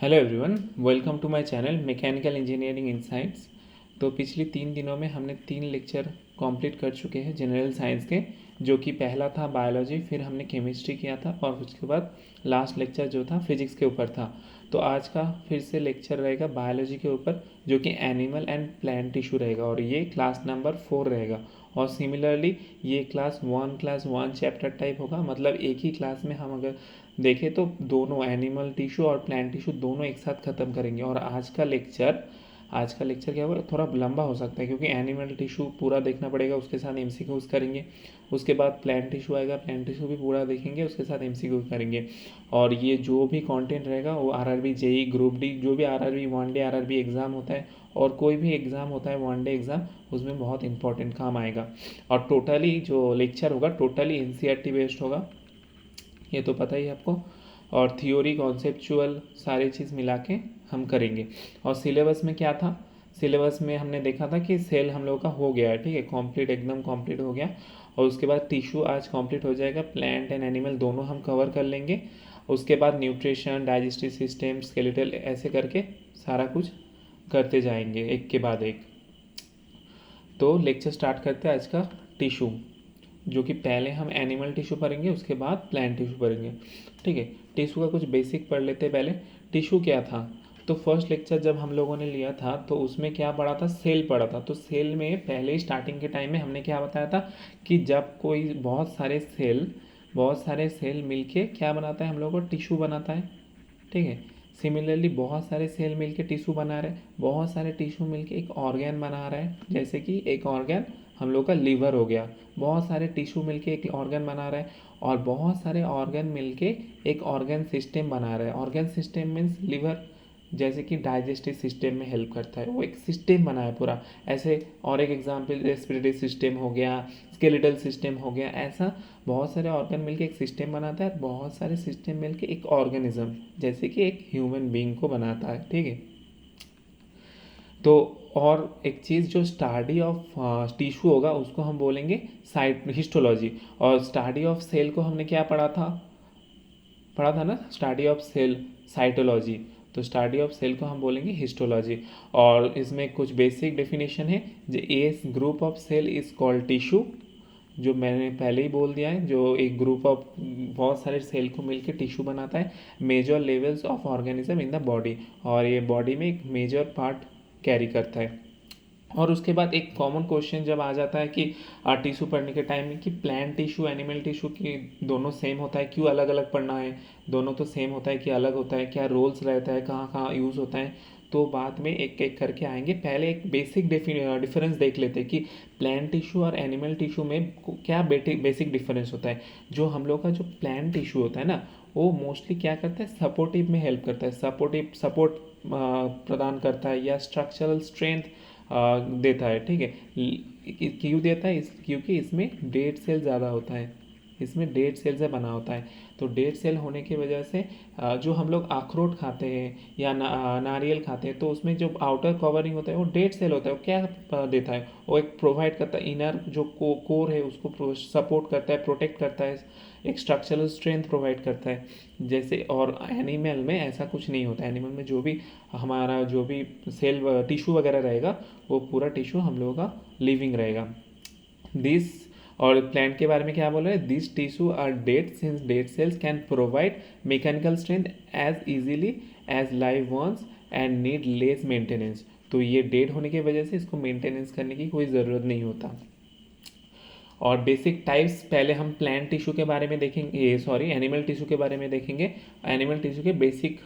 Hello everyone, welcome to my channel mechanical engineering insights. तो पिछले 3 दिनों में हमने 3 लेक्चर कंप्लीट कर चुके हैं जनरल साइंस के, जो कि पहला था बायोलॉजी, फिर हमने केमिस्ट्री किया था और उसके बाद लास्ट लेक्चर जो था फिजिक्स के ऊपर था। तो आज का फिर से लेक्चर रहेगा बायोलॉजी के ऊपर, जो कि एनिमल एंड प्लांट टिश्यू रहेगा और ये क्लास नंबर 4 रहेगा। और सिमिलरली ये क्लास 1 चैप्टर टाइप होगा, मतलब एक ही क्लास में हम अगर देखें तो दोनों एनिमल टिश्यू और प्लांट टिश्यू दोनों एक साथ ख़त्म करेंगे। और आज का लेक्चर क्या होगा, थोड़ा लंबा हो सकता है क्योंकि एनिमल टिश्यू पूरा देखना पड़ेगा, उसके साथ एमसीक्यूज करेंगे। उसके बाद प्लांट टिश्यू आएगा, प्लांट टिश्यू भी पूरा देखेंगे, उसके साथ एमसीक्यू करेंगे। और ये जो भी कंटेंट रहेगा वो आरआरबी जेई ग्रुप डी, जो भी आरआरबी वनडे आरआरबी एग्ज़ाम होता है और कोई भी एग्ज़ाम होता है वनडे एग्ज़ाम, उसमें बहुत इंपॉर्टेंट काम आएगा। और टोटली जो लेक्चर होगा टोटली एनसीईआरटी बेस्ड होगा, ये तो पता ही है आपको। और थियोरी कॉन्सेप्चुअल सारी चीज़ मिला के हम करेंगे। और सिलेबस में क्या था, सिलेबस में हमने देखा था कि सेल हम लोगों का हो गया है, ठीक है, कंप्लीट, एकदम कंप्लीट हो गया। और उसके बाद टिश्यू आज कंप्लीट हो जाएगा, प्लांट एंड एनिमल दोनों हम कवर कर लेंगे। उसके बाद न्यूट्रिशन, डाइजेस्टिव सिस्टम, स्केलेटल, ऐसे करके सारा कुछ करते जाएंगे एक के बाद एक। तो लेक्चर स्टार्ट करते हैं आज का टिश्यू, जो कि पहले हम एनिमल टिश्यू पढ़ेंगे, उसके बाद प्लांट टिश्यू पढ़ेंगे, ठीक है। टिश्यू का कुछ बेसिक पढ़ लेते हैं पहले। टिश्यू क्या था, तो फर्स्ट लेक्चर जब हम लोगों ने लिया था तो उसमें क्या पढ़ा था, सेल पढ़ा था। तो सेल में पहले ही स्टार्टिंग के टाइम में हमने क्या बताया था कि जब कोई बहुत सारे सेल मिलके क्या बनाता है, हम लोगों को टिश्यू बनाता है, ठीक है। सिमिलरली बहुत सारे सेल मिलके टिश्यू बना रहे हैं, बहुत सारे टिश्यू मिलके एक ऑर्गन बना रहा है, जैसे कि एक ऑर्गन हम लोग का लीवर हो गया। बहुत सारे टिश्यू मिलके एक ऑर्गन बना रहा है और बहुत सारे ऑर्गन मिलके एक ऑर्गन सिस्टम बना रहा है। ऑर्गन सिस्टम मीन्स लीवर, जैसे कि डाइजेस्टिव सिस्टम में हेल्प करता है, वो एक सिस्टम बना है पूरा ऐसे। और एक एग्जांपल रेस्पिरेटरी सिस्टम हो गया, स्केलेटल सिस्टम हो गया, ऐसा बहुत सारे ऑर्गन मिलके एक सिस्टम बनाता है, बहुत सारे सिस्टम मिलके एक ऑर्गेनिज्म जैसे कि एक ह्यूमन बीइंग को बनाता है, ठीक है। तो और एक चीज़ जो स्टडी ऑफ टिश्यू होगा उसको हम बोलेंगे साइट हिस्टोलॉजी। और स्टडी ऑफ सेल को हमने क्या पढ़ा था ना, स्टडी ऑफ सेल साइटोलॉजी। तो स्टडी ऑफ सेल को हम बोलेंगे हिस्टोलॉजी। और इसमें कुछ बेसिक डेफिनेशन है, जो a group of cell is called tissue, जो मैंने पहले ही बोल दिया है, जो एक ग्रुप ऑफ बहुत सारे सेल को मिलकर टिश्यू बनाता है। Major levels of organism in the body, और ये बॉडी में एक मेजर पार्ट कैरी करता है। और उसके बाद एक कॉमन क्वेश्चन जब आ जाता है कि टिश्यू पढ़ने के टाइम में कि प्लांट टिश्यू एनिमल टिश्यू की दोनों सेम होता है, क्यों अलग अलग पढ़ना है, दोनों तो सेम होता है कि अलग होता है, क्या रोल्स रहता है, कहाँ कहाँ यूज़ होता है। तो बाद में एक एक करके आएंगे। पहले एक बेसिक डिफरेंस देख लेते हैं कि प्लांट टिश्यू और एनिमल टिश्यू में क्या बेसिक डिफरेंस होता है। जो हम लोग का जो प्लांट टिश्यू होता है ना, वो मोस्टली क्या करता है, सपोर्टिव में हेल्प करता है, सपोर्ट प्रदान करता है या स्ट्रक्चरल स्ट्रेंथ देता है, ठीक है। क्यों देता है, क्योंकि इसमें डेड सेल ज़्यादा होता है, इसमें डेड सेल से बना होता है। तो डेड सेल होने की वजह से जो हम लोग अखरोट खाते हैं या नारियल खाते हैं, तो उसमें जो आउटर कवरिंग होता है वो डेड सेल होता है। वो क्या देता है, वो एक प्रोवाइड करता है, इनर जो कोर है उसको सपोर्ट करता है, प्रोटेक्ट करता है, एक स्ट्रक्चरल स्ट्रेंथ प्रोवाइड करता है जैसे। और एनिमल में ऐसा कुछ नहीं होता। एनिमल में जो भी हमारा जो भी सेल टिश्यू वगैरह रहेगा, वो पूरा टिश्यू हम लोगों का लिविंग रहेगा। दिस और प्लांट के बारे में क्या बोल रहे हैं, this tissue are dead since dead cells can provide mechanical strength as easily as live ones and need less maintenance. तो ये डेड होने की वजह से इसको मेंटेनेंस करने की कोई ज़रूरत नहीं होता। और बेसिक टाइप्स पहले हम प्लांट टिश्यू के बारे में देखेंगे, सॉरी एनिमल टिश्यू के बारे में देखेंगे। एनिमल टिश्यू के बेसिक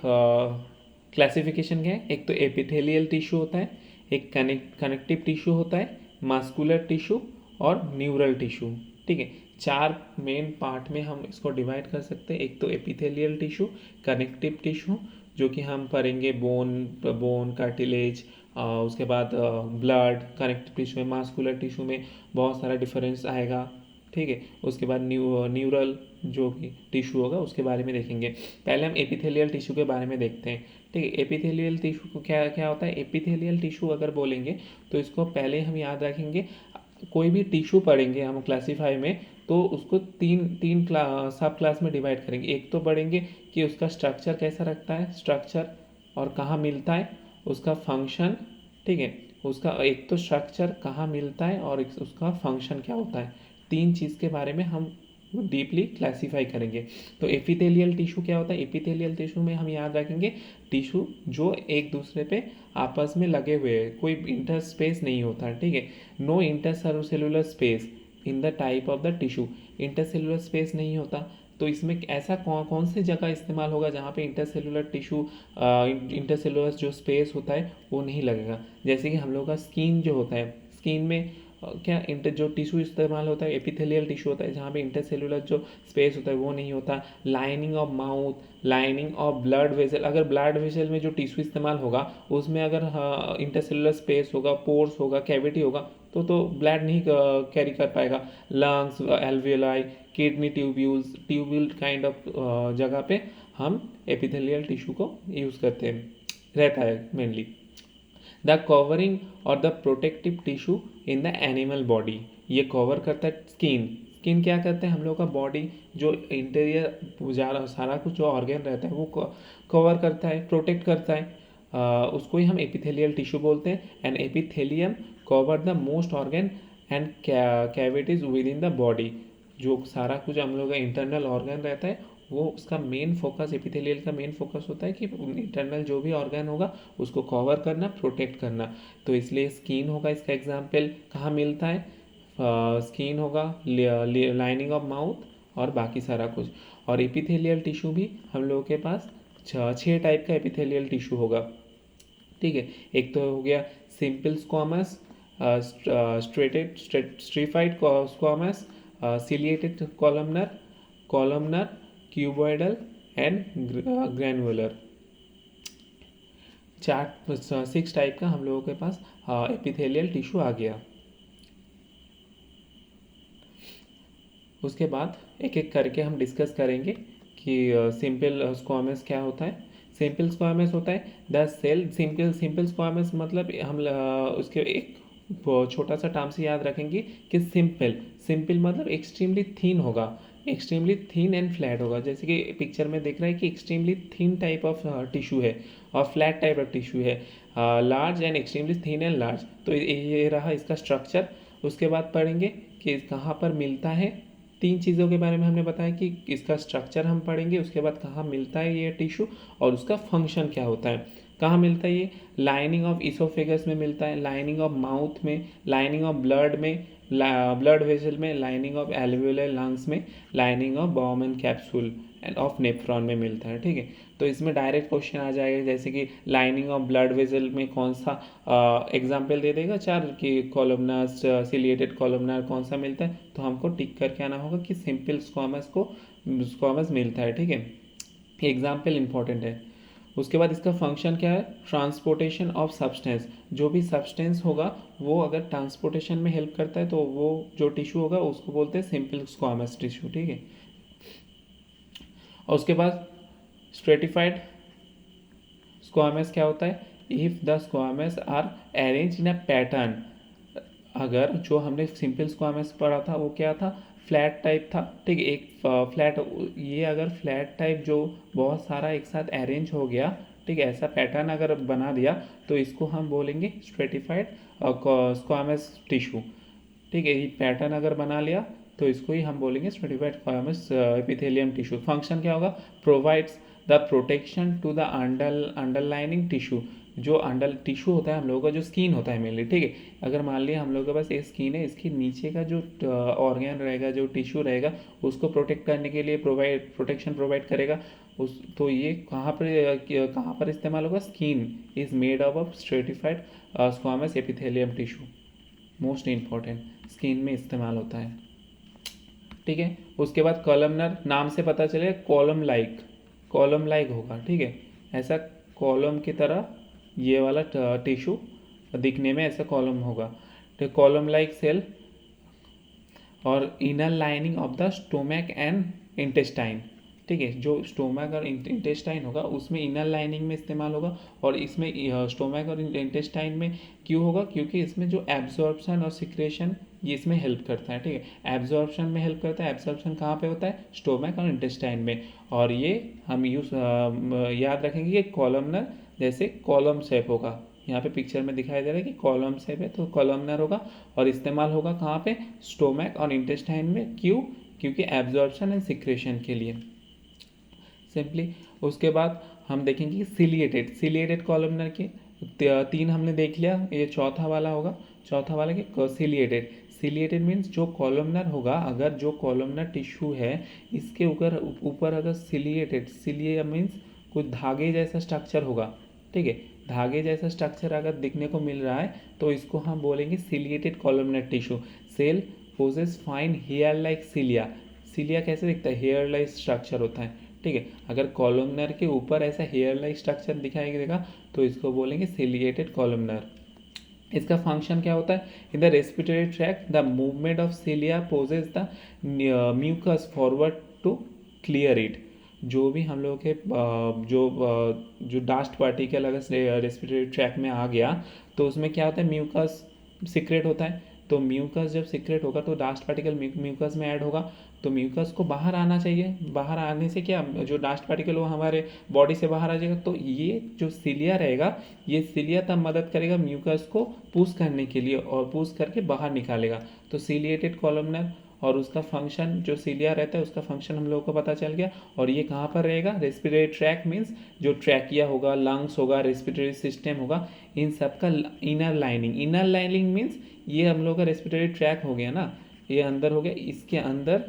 क्लासिफिकेशन क्या है, एक तो एपिथेलियल टिश्यू होता है, एक कनेक्टिव टिश्यू होता है, मास्कुलर टिश्यू और न्यूरल टिश्यू, ठीक है। 4 मेन पार्ट में हम इसको डिवाइड कर सकते हैं। एक तो एपिथेलियल टिश्यू, कनेक्टिव टिश्यू जो कि हम पढ़ेंगे बोन कार्टिलेज, उसके बाद ब्लड, कनेक्टिव टिश्यू में, मास्कुलर टिश्यू में बहुत सारा डिफरेंस आएगा, ठीक है। उसके बाद न्यूरल जो कि टिश्यू होगा उसके बारे में देखेंगे। पहले हम एपिथेलियल टिश्यू के बारे में देखते हैं, ठीक है। एपिथेलियल टिश्यू को क्या क्या होता है, एपिथेलियल टिश्यू अगर बोलेंगे तो इसको पहले हम याद रखेंगे, कोई भी टिश्यू पढ़ेंगे हम क्लासीफाई में तो उसको तीन तीन सब क्लास में डिवाइड करेंगे। एक तो पढ़ेंगे कि उसका स्ट्रक्चर कैसा रखता है, स्ट्रक्चर और कहाँ मिलता है, उसका फंक्शन, ठीक है, उसका एक तो स्ट्रक्चर कहाँ मिलता है और उसका फंक्शन क्या होता है, तीन चीज़ के बारे में हम डीपली क्लासीफाई करेंगे। तो एपिथेलियल टिश्यू क्या होता है, एपिथेलियल टिश्यू में हम याद रखेंगे टिश्यू जो एक दूसरे पे आपस में लगे हुए हैं, कोई इंटर स्पेस नहीं होता है, ठीक है, no intercellular space in the type of the tissue, intercellular space नहीं होता। तो इसमें ऐसा कौन सी जगह इस्तेमाल होगा जहाँ पे इंटरसेलुलर टिश्यू, इंटरसेलुलर जो स्पेस होता है वो नहीं लगेगा। जैसे कि हम लोग का स्किन जो होता है, स्किन में क्या इंटर जो टिश्यू इस्तेमाल होता है एपिथेलियल टिश्यू होता है, जहाँ पे इंटरसेलुलर जो स्पेस होता है वो नहीं होता। Lining of mouth, lining of blood vessel, अगर ब्लड वेसल में जो टिश्यू इस्तेमाल होगा उसमें अगर इंटरसेलुलर स्पेस होगा, पोर्स होगा, कैविटी होगा, तो ब्लड नहीं कैरी कर पाएगा। Lungs, alveoli, kidney tubules, tubule kind of जगह पे हम एपिथेलियल टिश्यू को यूज़ करते हैं, रहता है मेनली। द कवरिंग और the protective tissue in the animal body, ये कवर करता है स्किन। स्किन क्या करते हैं, हम लोग का बॉडी जो इंटीरियर सारा कुछ जो ऑर्गन रहता है वो कवर करता है, प्रोटेक्ट करता है, उसको ही हम एपिथेलियल टिश्यू बोलते हैं। And epithelium cover the most organ and cavities with in the body, जो सारा कुछ हम लोग का इंटरनल ऑर्गन रहता है वो उसका मेन फोकस, एपिथेलियल का मेन फोकस होता है कि इंटरनल जो भी ऑर्गन होगा उसको कवर करना, प्रोटेक्ट करना। तो इसलिए स्किन होगा इसका एग्जाम्पल, कहाँ मिलता है, स्किन होगा, लाइनिंग ऑफ माउथ और बाकी सारा कुछ। और एपिथेलियल टिश्यू भी हम लोगों के पास 6 टाइप का एपिथेलियल टिश्यू होगा, ठीक है। एक तो हो गया simple squamous, stratified squamous, ciliated columnar, columnar, cuboidal and granular. 6 type का हम लोगों के पास एपिथेलियल टिश्यू आ गया। उसके बाद एक एक करके हम डिस्कस करेंगे कि सिंपल स्क्वामस क्या होता है। सिंपल स्क्वामस होता है द सेल, सिंपल स्क्वामस मतलब हम उसके एक छोटा सा टर्म से याद रखेंगे कि सिंपल मतलब एक्सट्रीमली थिन होगा, एक्सट्रीमली थिन एंड फ्लैट होगा। जैसे कि पिक्चर में देख रहा है कि extremely thin type of tissue है और फ्लैट टाइप ऑफ टिश्यू है, large and extremely thin and large. तो ये रहा इसका स्ट्रक्चर। उसके बाद पढ़ेंगे कि कहाँ पर मिलता है, 3 चीज़ों के बारे में हमने बताया कि इसका स्ट्रक्चर हम पढ़ेंगे, उसके बाद कहाँ मिलता है ये टिश्यू और उसका फंक्शन क्या होता है। कहाँ मिलता है ये, लाइनिंग ऑफ इसोफेगस में मिलता है, लाइनिंग ऑफ माउथ में, लाइनिंग ऑफ ब्लड में, ब्लड वेसल में, लाइनिंग ऑफ एल्वियोलर लंग्स में, lining of Bowman capsule end of nephron में मिलता है, ठीक है। तो इसमें डायरेक्ट क्वेश्चन आ जाएगा, जैसे कि लाइनिंग ऑफ ब्लड वेसल में कौन सा एग्जाम्पल दे देगा 4 कि कॉलमनर, सिलिएटेड कॉलमनर कौन सा मिलता है, तो हमको टिक करके आना होगा कि सिंपल स्क्वामस मिलता है, ठीक है। एग्जाम्पल इंपॉर्टेंट है। उसके बाद इसका फंक्शन क्या है, ट्रांसपोर्टेशन ऑफ सब्सटेंस, जो भी सब्सटेंस होगा वो अगर ट्रांसपोर्टेशन में हेल्प करता है तो वो जो टिश्यू होगा उसको बोलते हैं सिंपल स्क्वामस टिश्यू, ठीक है। और उसके बाद स्ट्रेटिफाइड स्क्वामस क्या होता है, if the squamous are arrange in a pattern. अगर जो हमने सिंपल स्क्वामस पढ़ा था वो क्या था, फ्लैट टाइप था, ठीक है। एक फ्लैट, ये अगर फ्लैट टाइप जो बहुत सारा एक साथ अरेंज हो गया, ठीक है, ऐसा पैटर्न अगर बना दिया तो इसको हम बोलेंगे स्ट्रेटिफाइड स्क्वामस टिश्यू, ठीक है। ये पैटर्न अगर बना लिया तो इसको ही हम बोलेंगे stratified squamous epithelium tissue. Function क्या होगा, provides the protection to the underlining tissue, जो अंडर टिश्यू होता है हम लोगों का, जो स्किन होता है मेनली, ठीक है। अगर मान लिया हम लोगों के पास एक स्किन है, इसके नीचे का जो ऑर्गन रहेगा, जो टिश्यू रहेगा, उसको प्रोटेक्ट करने के लिए प्रोटेक्शन प्रोवाइड करेगा उस, तो ये कहाँ पर इस्तेमाल होगा, skin is made up of stratified squamous epithelium tissue, most important, skin में इस्तेमाल होता है, ठीक है। उसके बाद कॉलमनर, नाम से पता चले कॉलम लाइक होगा, ठीक है। ऐसा कॉलम की तरह ये वाला टिश्यू दिखने में ऐसा कॉलम होगा, तो कॉलम लाइक सेल। और inner lining of the stomach and intestine, ठीक है। जो स्टोमक और इंटेस्टाइन होगा उसमें इनर लाइनिंग में इस्तेमाल होगा, और इसमें स्टोमक और इंटेस्टाइन में क्यों होगा, क्योंकि इसमें जो एब्जॉर्प्शन और सिक्रेशन ये इसमें हेल्प करता है, ठीक है। एब्जॉर्प्शन में हेल्प करता है, एब्जॉर्प्शन कहाँ पे होता है, स्टोमक और इंटेस्टाइन में। और ये हम याद रखेंगे कि कॉलमनर जैसे कॉलम शेप होगा, यहाँ पे पिक्चर में दिखाई दे रहा है कि कॉलम शेप है तो कॉलमनर होगा, और इस्तेमाल होगा कहाँ पे, स्टोमक और इंटेस्टाइन में। क्यों, क्योंकि एब्जॉर्प्शन एंड सिक्रेशन के लिए सिंपली। उसके बाद हम देखेंगे सिलिएटेड कॉलमनर के तीन हमने देख लिया, ये चौथा वाला होगा, चौथा वाला कि सिलिएटेड मीन्स जो कॉलमनर होगा, अगर जो कॉलमनर टिश्यू है इसके ऊपर अगर सिलिया मीन्स कुछ धागे जैसा स्ट्रक्चर होगा, ठीक है, धागे जैसा स्ट्रक्चर अगर दिखने को मिल रहा है तो इसको हम बोलेंगे ciliated columnar tissue. Cell possess fine hair like cilia, cilia कैसे दिखता है, हेयर लाइक स्ट्रक्चर होता है, ठीक है। अगर कॉलमनर के ऊपर ऐसा हेयर लाइक स्ट्रक्चर दिखाई देगा तो इसको बोलेंगे सिलिएटेड कॉलमनर। इसका फंक्शन क्या होता है, in the respiratory tract the movement of cilia pushes the mucus forward to clear it. जो भी हम लोग के जो डास्ट पार्टिकल अगर रेस्पिरेटरी ट्रैक्ट में आ गया तो उसमें क्या होता है, म्यूकस सिक्रेट होता है। तो म्यूकस जब सिक्रेट होगा तो डास्ट पार्टिकल म्यूकस में ऐड होगा, तो म्यूकस को बाहर आना चाहिए, बाहर आने से क्या जो डास्ट पार्टिकल वो हमारे बॉडी से बाहर आ जाएगा। तो ये जो सिलिया रहेगा, ये सिलिया तब मदद करेगा म्यूकस को पुश करने के लिए और पुश करके बाहर निकालेगा। तो सिलिएटेड कॉलमनर और उसका फंक्शन जो सिलिया रहता है उसका फंक्शन हम लोगों को पता चल गया। और ये कहाँ पर रहेगा, रेस्पिरेटरी ट्रैक मीन्स जो ट्रैकिया होगा, लंग्स होगा, रेस्पिरेटरी सिस्टम होगा, इन सब का इनर लाइनिंग मीन्स ये हम लोग का रेस्पिरेटरी ट्रैक हो गया ना, ये अंदर हो गया, इसके अंदर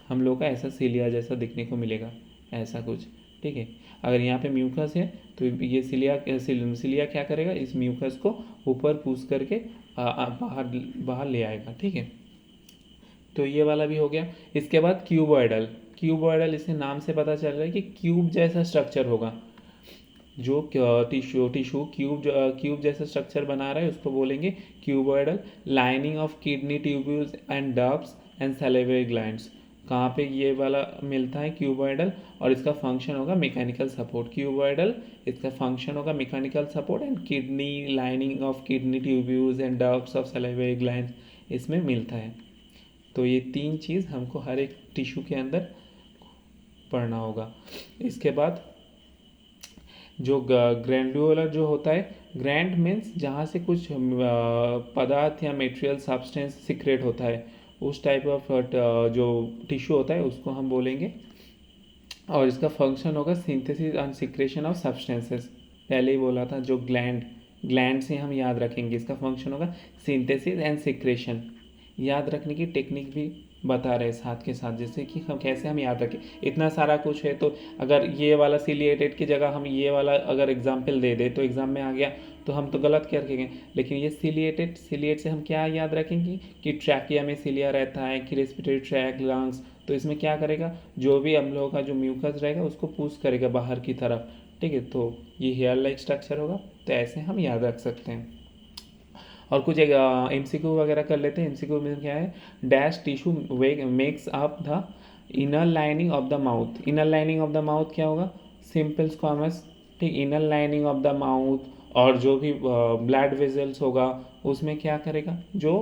हम लोग का ऐसा सिलिया जैसा दिखने को मिलेगा, ऐसा कुछ, ठीक है। अगर यहाँ पे म्यूकस है तो ये सिलिया क्या करेगा, इस म्यूकस को ऊपर पुश करके बाहर ले आएगा, ठीक है। तो ये वाला भी हो गया। इसके बाद क्यूबॉइडल इसके नाम से पता चल रहा है कि क्यूब जैसा स्ट्रक्चर होगा। जो टिश्यू क्यूब जैसा स्ट्रक्चर बना रहा है उसको बोलेंगे cuboidal. Lining of kidney tubules and ducts and salivary glands, कहाँ पे ये वाला मिलता है क्यूबॉइडल, और इसका फंक्शन होगा मैकेनिकल सपोर्ट। क्यूबॉइडल इसका फंक्शन होगा mechanical support and kidney, lining of kidney tubules and ducts of salivary glands इसमें मिलता है। तो ये तीन चीज़ हमको हर एक टिश्यू के अंदर पढ़ना होगा। इसके बाद जो ग्रैंडुलर जो होता है, ग्रैंड मीन्स जहाँ से कुछ पदार्थ या मटेरियल सब्सटेंस सिक्रेट होता है, उस टाइप ऑफ जो टिश्यू होता है उसको हम बोलेंगे। और इसका फंक्शन होगा synthesis and secretion of substances. पहले ही बोला था, जो ग्लैंड से हम याद रखेंगे, इसका फंक्शन होगा सिंथेसिस एंड सिक्रेशन। याद रखने की टेक्निक भी बता रहे साथ के साथ, जैसे कि हम कैसे हम याद रखें, इतना सारा कुछ है। तो अगर ये वाला सिलिएटेड की जगह हम ये वाला अगर एग्जाम्पल दे दे तो एग्जाम में आ गया तो हम तो गलत कर रखेंगे। लेकिन ये सिलिएट से हम क्या याद रखेंगे कि ट्रैकिया में सिलिया रहता है, कि रेस्पिरेटरी ट्रैक, लंग्स, तो इसमें क्या करेगा, जो भी हम लोगों का जो म्यूकस रहेगा उसको पुश करेगा बाहर की तरफ, ठीक है। तो ये हेयर लाइक स्ट्रक्चर होगा, तो ऐसे हम याद रख सकते हैं। और कुछ एक MCQ वगैरह कर लेते हैं। MCQ में क्या है, dash tissue makes up the inner lining of the mouth. Inner lining of the mouth क्या होगा, सिंपल स्क्वामस, ठीक, inner lining of the mouth. और जो भी ब्लड वेजल्स होगा उसमें क्या करेगा, जो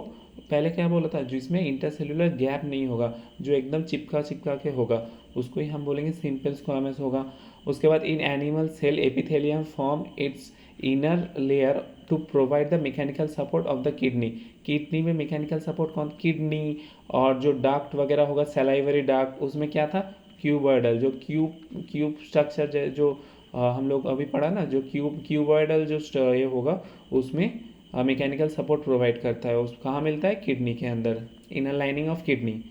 पहले क्या बोला था, जिसमें इंटरसेल्युलर गैप नहीं होगा, जो एकदम चिपका के होगा, उसको ही हम बोलेंगे सिंपल स्क्वामस होगा। उसके बाद in animal cell epithelium form its inner layer to provide the mechanical support of the kidney में मैकेनिकल सपोर्ट कौन, किडनी। और जो डक्ट वगैरह होगा, सलाइवरी डक्ट, उसमें क्या था, क्यूबॉइडल, जो क्यूब स्ट्रक्चर जो हम लोग अभी पढ़ा ना, जो क्यूबॉइडल जो ये होगा उसमें मैकेनिकल सपोर्ट प्रोवाइड करता है। उस कहाँ मिलता है, किडनी के अंदर, इनर लाइनिंग ऑफ किडनी।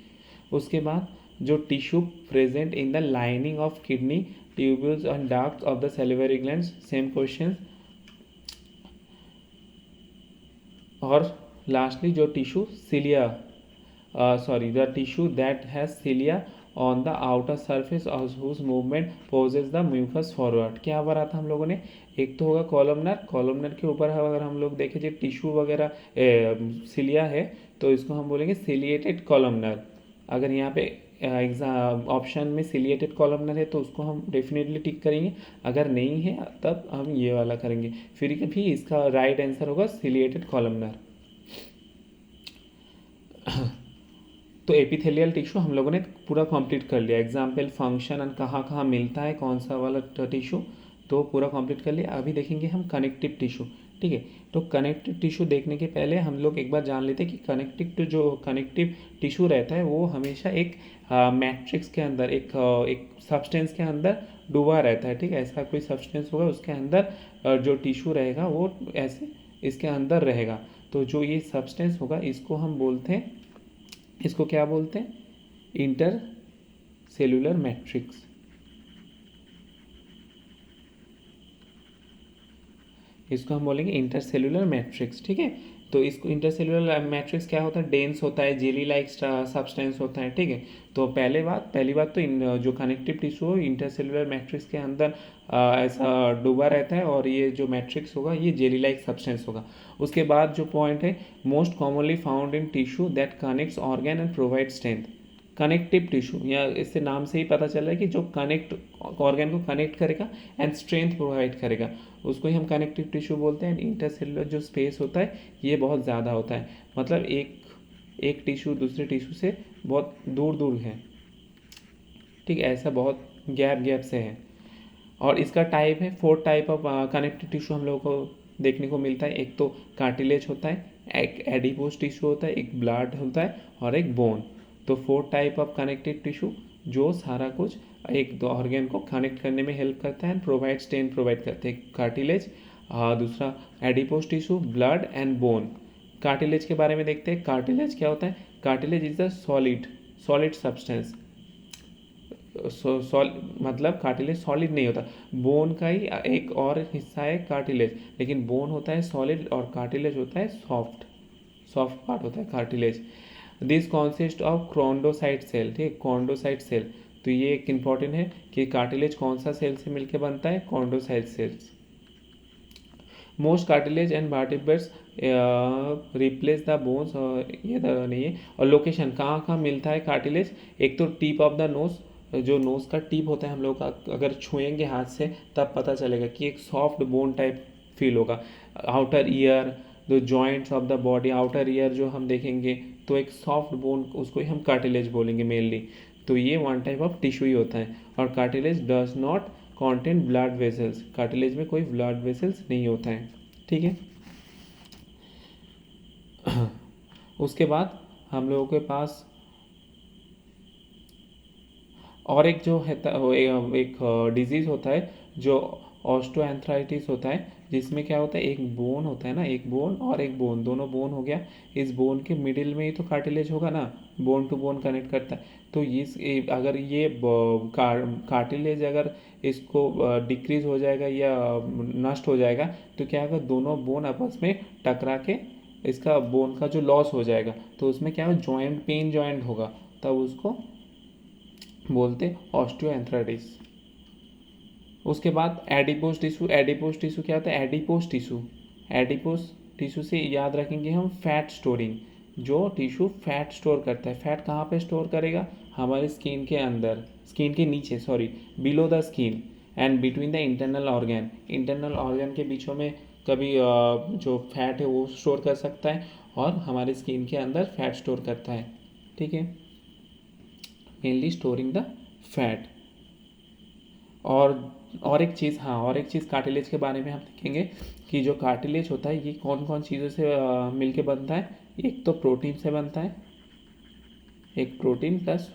उसके बाद जो tissue present in the lining of kidney tubules and ducts of the salivary glands, same question. और लास्टली जो tissue the tissue that has cilia on the outer surface of whose movement pushes the mucus forward. क्या बना था हम लोगों ने, एक तो होगा कॉलमनर के ऊपर अगर हम लोग देखें जो टिश्यू वगैरह सिलिया है तो इसको हम बोलेंगे सिलिएटेड कॉलमनर। अगर यहाँ पे एग्जाम ऑप्शन में सिलिएटेड कॉलमनर है तो उसको हम डेफिनेटली टिक करेंगे, अगर नहीं है तब हम ये वाला करेंगे। फिर भी इसका राइट आंसर होगा सिलिएटेड कॉलमनर। तो एपिथेलियल टिश्यू हम लोगों ने पूरा कंप्लीट कर लिया। एग्जाम्पल, फंक्शन एंड कहाँ कहाँ मिलता है, कौन सा वाला टिश्यू, तो पूरा कंप्लीट कर लिया। अभी देखेंगे हम कनेक्टिव टिश्यू। ठीक है, तो कनेक्टिव टिश्यू देखने के पहले हम लोग एक बार जान लेते हैं कि कनेक्टिव टिश्यू रहता है वो हमेशा एक मैट्रिक्स के अंदर, एक सब्सटेंस के अंदर डूबा रहता है। ठीक है, ऐसा कोई सब्सटेंस होगा उसके अंदर जो टिश्यू रहेगा वो ऐसे इसके अंदर रहेगा। तो जो ये सब्सटेंस होगा इसको हम बोलते हैं, इसको क्या बोलते हैं, इंटर सेलुलर मैट्रिक्स। इसको हम बोलेंगे इंटरसेलुलर मैट्रिक्स। ठीक है, तो इसको इंटरसेलुलर मैट्रिक्स क्या होता है, डेंस होता है, जेली लाइक सब्सटेंस होता है। ठीक है, तो पहली बात तो जो कनेक्टिव टिश्यू हो इंटरसेलुलर मैट्रिक्स के अंदर ऐसा डूबा रहता है, और ये जो मैट्रिक्स होगा ये जेली लाइक सब्सटेंस होगा। उसके बाद जो पॉइंट है, most commonly found in tissue that connects organ and provide strength. Connective tissue, या इससे नाम से ही पता चल रहा है कि जो कनेक्ट ऑर्गन को कनेक्ट करेगा एंड स्ट्रेंथ प्रोवाइड करेगा, उसको ही हम कनेक्टिव टिश्यू बोलते हैं। इंटरसेलुलर जो स्पेस होता है ये बहुत ज़्यादा होता है, मतलब एक टिश्यू दूसरे टिश्यू से बहुत दूर दूर है। ठीक है, ऐसा बहुत गैप से है। और इसका टाइप है, 4 टाइप ऑफ कनेक्टिव टिश्यू हम लोगों को देखने को मिलता है। एक तो कार्टिलेज होता है, एक एडिपोज टिश्यू होता है, एक ब्लड होता है और एक बोन। तो 4 टाइप ऑफ कनेक्टिव टिश्यू जो सारा कुछ एक दो ऑर्गन को कनेक्ट करने में हेल्प करता है एंड प्रोवाइड करते हैं। कार्टिलेज, दूसरा adipose tissue, blood and bone. Cartilage के बारे में देखते हैं। कार्टिलेज क्या होता है, cartilage is a solid substance. मतलब कार्टिलेज सॉलिड नहीं होता, बोन का ही एक और हिस्सा है कार्टिलेज, लेकिन बोन होता है सॉलिड और कार्टिलेज होता है सॉफ्ट पार्ट होता है cartilage. This consist of chondrocyte cell. ठीक है, कॉन्डोसाइट सेल, तो ये एक इंपॉर्टेंट है कि कार्टिलेज कौन सा सेल से मिलकर बनता है, chondrocyte cells. Most cartilage and vertebrates replace the bones, ये नहीं है। और लोकेशन कहाँ कहाँ मिलता है कार्टिलेज, एक तो टिप ऑफ द नोज, जो नोज का टिप होता है हम लोग का, अगर छुएंगे हाथ से तब पता चलेगा कि एक सॉफ्ट बोन टाइप फील होगा। आउटर ईयर, जो joints of the body, outer ear जो हम देखेंगे तो एक सॉफ्ट बोन, उसको ही हम कार्टिलेज बोलेंगे मेनली। तो ये वन टाइप ऑफ टिश्यू ही होता है। और cartilage does not contain blood vessels, cartilage में कोई ब्लड वेसल्स नहीं होता है। ठीक है, उसके बाद हम लोगों के पास और एक जो है एक डिजीज़ होता है जो ऑस्टियोआर्थराइटिस होता है, जिसमें क्या होता है, एक बोन होता है ना, एक बोन और एक बोन, दोनों बोन हो गया। इस बोन के मिडिल में ही तो कार्टिलेज होगा ना, बोन टू बोन कनेक्ट करता है। तो अगर ये कार्टिलेज अगर इसको डिक्रीज हो जाएगा या नष्ट हो जाएगा तो क्या होगा, दोनों बोन आपस में टकरा के इसका बोन का जो लॉस हो जाएगा, तो उसमें क्या हो, जॉइंट पेन जॉइंट होगा, तब उसको बोलते ऑस्टियोआर्थराइटिस। उसके बाद एडिपोज टिश्यू। एडिपोज टिश्यू क्या होता है, एडिपोज टिश्यू से याद रखेंगे हम फैट स्टोरिंग, जो टिश्यू फैट स्टोर करता है। फैट कहाँ पे स्टोर करेगा, हमारे स्किन के अंदर, स्किन के नीचे, sorry, below the skin and between the internal organ के बीचों में कभी जो फैट है वो स्टोर कर सकता है, और हमारे स्किन के अंदर फैट स्टोर करता है। ठीक है, मेनली स्टोरिंग द फैट। और एक चीज़, हाँ, और एक चीज़ कार्टिलेज के बारे में हम देखेंगे कि जो कार्टिलेज होता है ये कौन कौन चीज़ों से मिलके बनता है। एक तो प्रोटीन से बनता है, एक प्रोटीन प्लस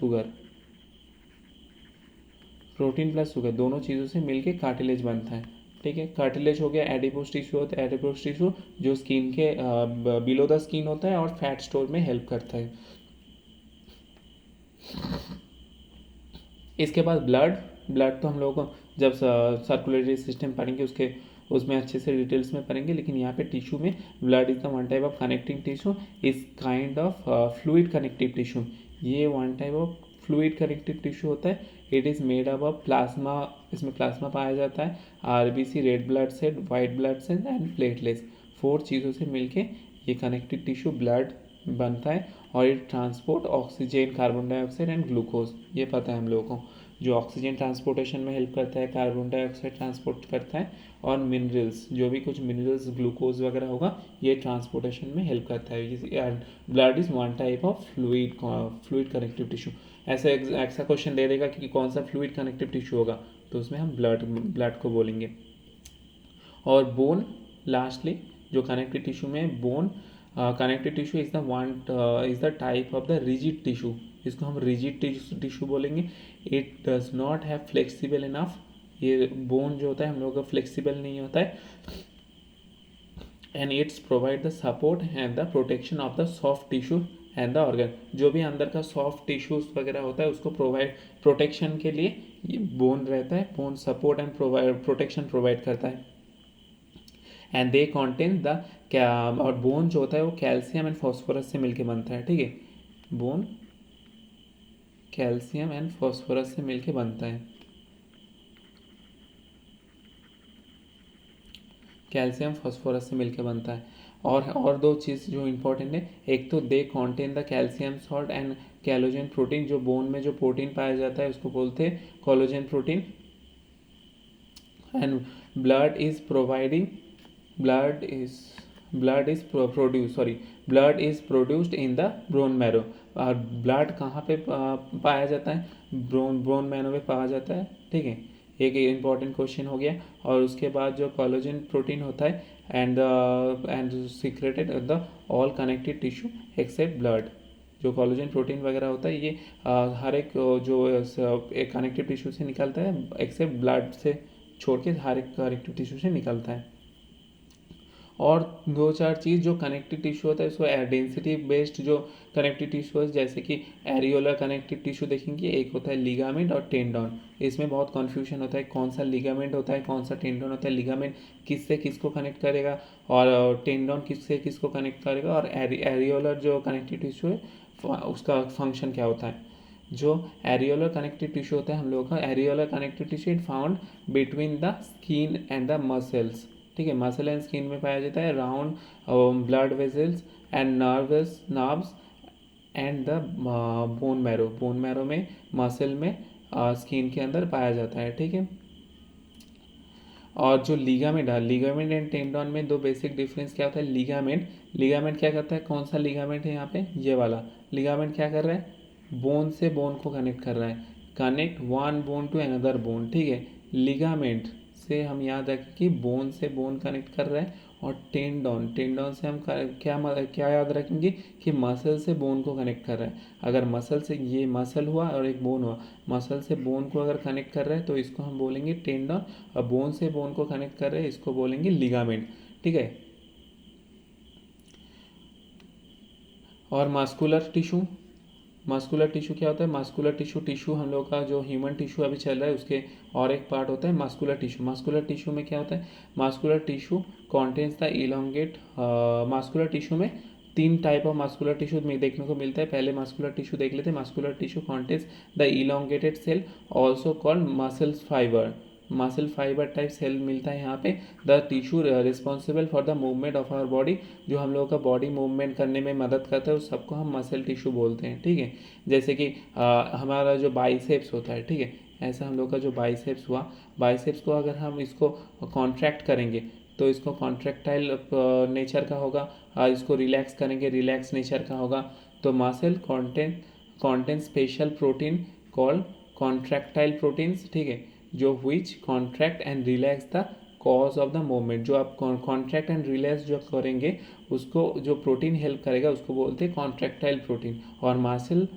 शुगर दोनों चीज़ों से मिलके कार्टिलेज बनता है। ठीक है, कार्टिलेज हो गया। एडिपोज टिश्यू होता है, एडिपोज टिश्यू जो स्किन के बिलो द स्किन होता है और फैट स्टोर में हेल्प करता है। इसके बाद ब्लड तो हम लोगों को जब सर्कुलेटरी सिस्टम पढ़ेंगे उसमें अच्छे से डिटेल्स में पढ़ेंगे, लेकिन यहाँ पे टिश्यू में blood is the one type of connecting tissue, is kind of fluid connective tissue. ये one type of fluid connective tissue होता है। It is made up of plasma, इसमें प्लाज्मा पाया जाता है, RBC, red blood cell, white blood cell and platelets. 4 चीज़ों से मिलके ये कनेक्टिव टिश्यू ब्लड बनता है, और ये transport oxygen, carbon dioxide and glucose, ये पता है हम लोगों को। जो ऑक्सीजन ट्रांसपोर्टेशन में हेल्प करता है, कार्बन डाइऑक्साइड ट्रांसपोर्ट करता है, और मिनरल्स, जो भी कुछ मिनरल्स ग्लूकोज वगैरह होगा ये ट्रांसपोर्टेशन में हेल्प करता है। Blood is one type of fluid connective tissue. ऐसा क्वेश्चन दे देगा कि कौन सा फ्लूइड कनेक्टिव टिश्यू होगा, तो उसमें हम ब्लड को बोलेंगे। और बोन लास्टली, जो कनेक्टिव टिश्यू में bone, connective tissue is the type of the rigid tissue, इसको हम रिजिड टिश्यू बोलेंगे। It does not have flexible enough, ये बोन जो होता है हम लोगों का फ्लेक्सिबल नहीं होता है, and it's provide the support and the protection of the soft tissue and the organ. जो भी अंदर का सॉफ्ट टिश्यूज वगैरह होता है उसको प्रोटेक्शन के लिए ये बोन रहता है, bone support and protection provide करता है। एंड दे कॉन्टेन द, और बोन जो होता है वो कैल्शियम एंड फॉस्फोरस से मिलके बनता है, ठीक है। बोन कैल्शियम एंड फॉस्फोरस से मिलके बनता है, कैल्शियम फॉस्फोरस से मिलके बनता है। और दो चीज़ जो इम्पोर्टेंट है, एक तो they contain the calcium salt and collagen protein, जो बोन में जो प्रोटीन पाया जाता है उसको बोलते हैं collagen protein. And blood is providing, blood is blood is produced in the bone marrow। और ब्लड कहाँ पे पाया जाता है, बोन मैरो में पाया जाता है, ठीक है। एक इम्पॉर्टेंट क्वेश्चन हो गया। और उसके बाद जो कोलेजन प्रोटीन होता है and secreted the all connective tissue except blood, जो कोलेजन प्रोटीन वगैरह होता है ये हर एक जो एक कनेक्टिव टिश्यू से निकलता है, एक्सेप्ट ब्लड से छोड़ के हर एक कनेक्टिव टिश्यू से निकलता है। और दो चार चीज़, जो कनेक्टिव टिश्यू होता है उसको डेंसिटी बेस्ड जो कनेक्टिव टिश्यू है, जैसे कि एरियोलर कनेक्टिव टिश्यू देखेंगे, एक होता है लिगामेंट और टेंडन। इसमें बहुत कन्फ्यूजन होता है कौन सा लिगामेंट होता है कौन सा टेंडन होता है, लिगामेंट किससे किसको कनेक्ट करेगा और टेंडन किससे किसको कनेक्ट करेगा, और एरियोलर जो कनेक्टिव टिश्यू है उसका फंक्शन क्या होता है। जो एरियोलर कनेक्टिव टिश्यू होता है हम लोगों का, areolar connective tissue it found between the skin and the muscles, ठीक है। मसल एंड स्किन में पाया जाता है, round blood vessels and nerves and the bone marrow में, मसल में, स्किन के अंदर पाया जाता है, ठीक है। और जो लिगामेंट है, लिगामेंट एंड टेंडन में दो बेसिक डिफरेंस क्या होता है। लिगामेंट क्या करता है, कौन सा लिगामेंट है यहाँ पे, ये वाला लिगामेंट क्या कर रहा है, बोन से बोन को कनेक्ट कर रहा है, connect one bone to another bone, ठीक है। लिगामेंट से हम याद रखें कि बोन से बोन कनेक्ट कर रहा है, और टेंडन से हम क्या याद रखेंगे कि मसल से बोन को कनेक्ट कर रहा है। अगर मसल से, ये मसल हुआ और एक बोन हुआ, मसल से बोन को अगर कनेक्ट कर रहा है तो इसको हम बोलेंगे टेंडन, और बोन से बोन को कनेक्ट कर रहे हैं इसको बोलेंगे लिगामेंट, ठीक है। और मस्कुलर टिश्यू क्या होता है, मस्कुलर टिश्यू हम लोग का जो ह्यूमन टिश्यू अभी चल रहा है उसके और एक पार्ट होता है मस्कुलर टिश्यू में क्या होता है, muscular tissue contains the elongate, muscular tissue में तीन टाइप ऑफ मस्कुलर टिश्यू में देखने को मिलता है। पहले मस्कुलर टिश्यू देख लेते हैं। Muscular tissue contains the elongated cell also called muscle fibre type cell मिलता है यहाँ पे। The tissue responsible for the movement of our body, जो हम लोगों का बॉडी मूवमेंट करने में मदद करता है उस सबको हम मसल टिश्यू बोलते हैं, ठीक है। जैसे कि हमारा जो बाइसेप्स होता है, ठीक है, ऐसा हम लोग का जो बाइसेप्स हुआ, बाइसेप्स को अगर हम इसको कॉन्ट्रैक्ट करेंगे तो इसको कॉन्ट्रैक्टाइल नेचर का होगा, इसको रिलैक्स करेंगे रिलैक्स नेचर का होगा। तो muscle contain special protein called contractile proteins, ठीक है, जो which contract and relax the cause of the movement. जो आप कॉन्ट्रैक्ट एंड रिलैक्स जो करेंगे उसको जो प्रोटीन हेल्प करेगा उसको बोलते हैं कॉन्ट्रैक्टाइल प्रोटीन। और मसल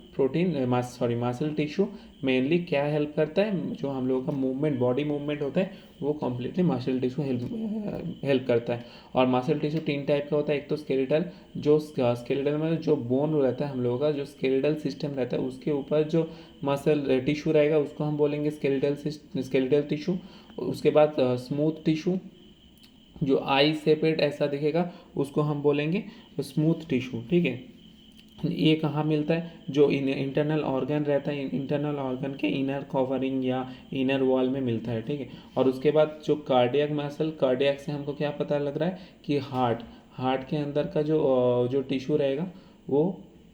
टिश्यू मेनली क्या हेल्प करता है, जो हम लोगों का मूवमेंट, बॉडी मूवमेंट होता है वो कम्प्लीटली मसल टिश्यू हेल्प करता है। और मसल टिश्यू तीन टाइप का होता है, एक तो स्केलेटल, जो स्केलेटल में जो बोन रहता है हम लोगों का, जो स्केलेटल सिस्टम रहता है उसके ऊपर जो मसल टिश्यू रहेगा उसको हम बोलेंगे स्केलेटल टिश्यू। उसके बाद स्मूथ टिश्यू जो आई सेपेड ऐसा दिखेगा उसको हम बोलेंगे स्मूथ टिश्यू, ठीक है। ये कहाँ मिलता है, जो इंटरनल ऑर्गन रहता है, इंटरनल ऑर्गन के इनर कवरिंग या इनर वॉल में मिलता है, ठीक है। और उसके बाद जो कार्डियक मसल, कार्डियक से हमको क्या पता लग रहा है कि हार्ट के अंदर का जो टिश्यू रहेगा वो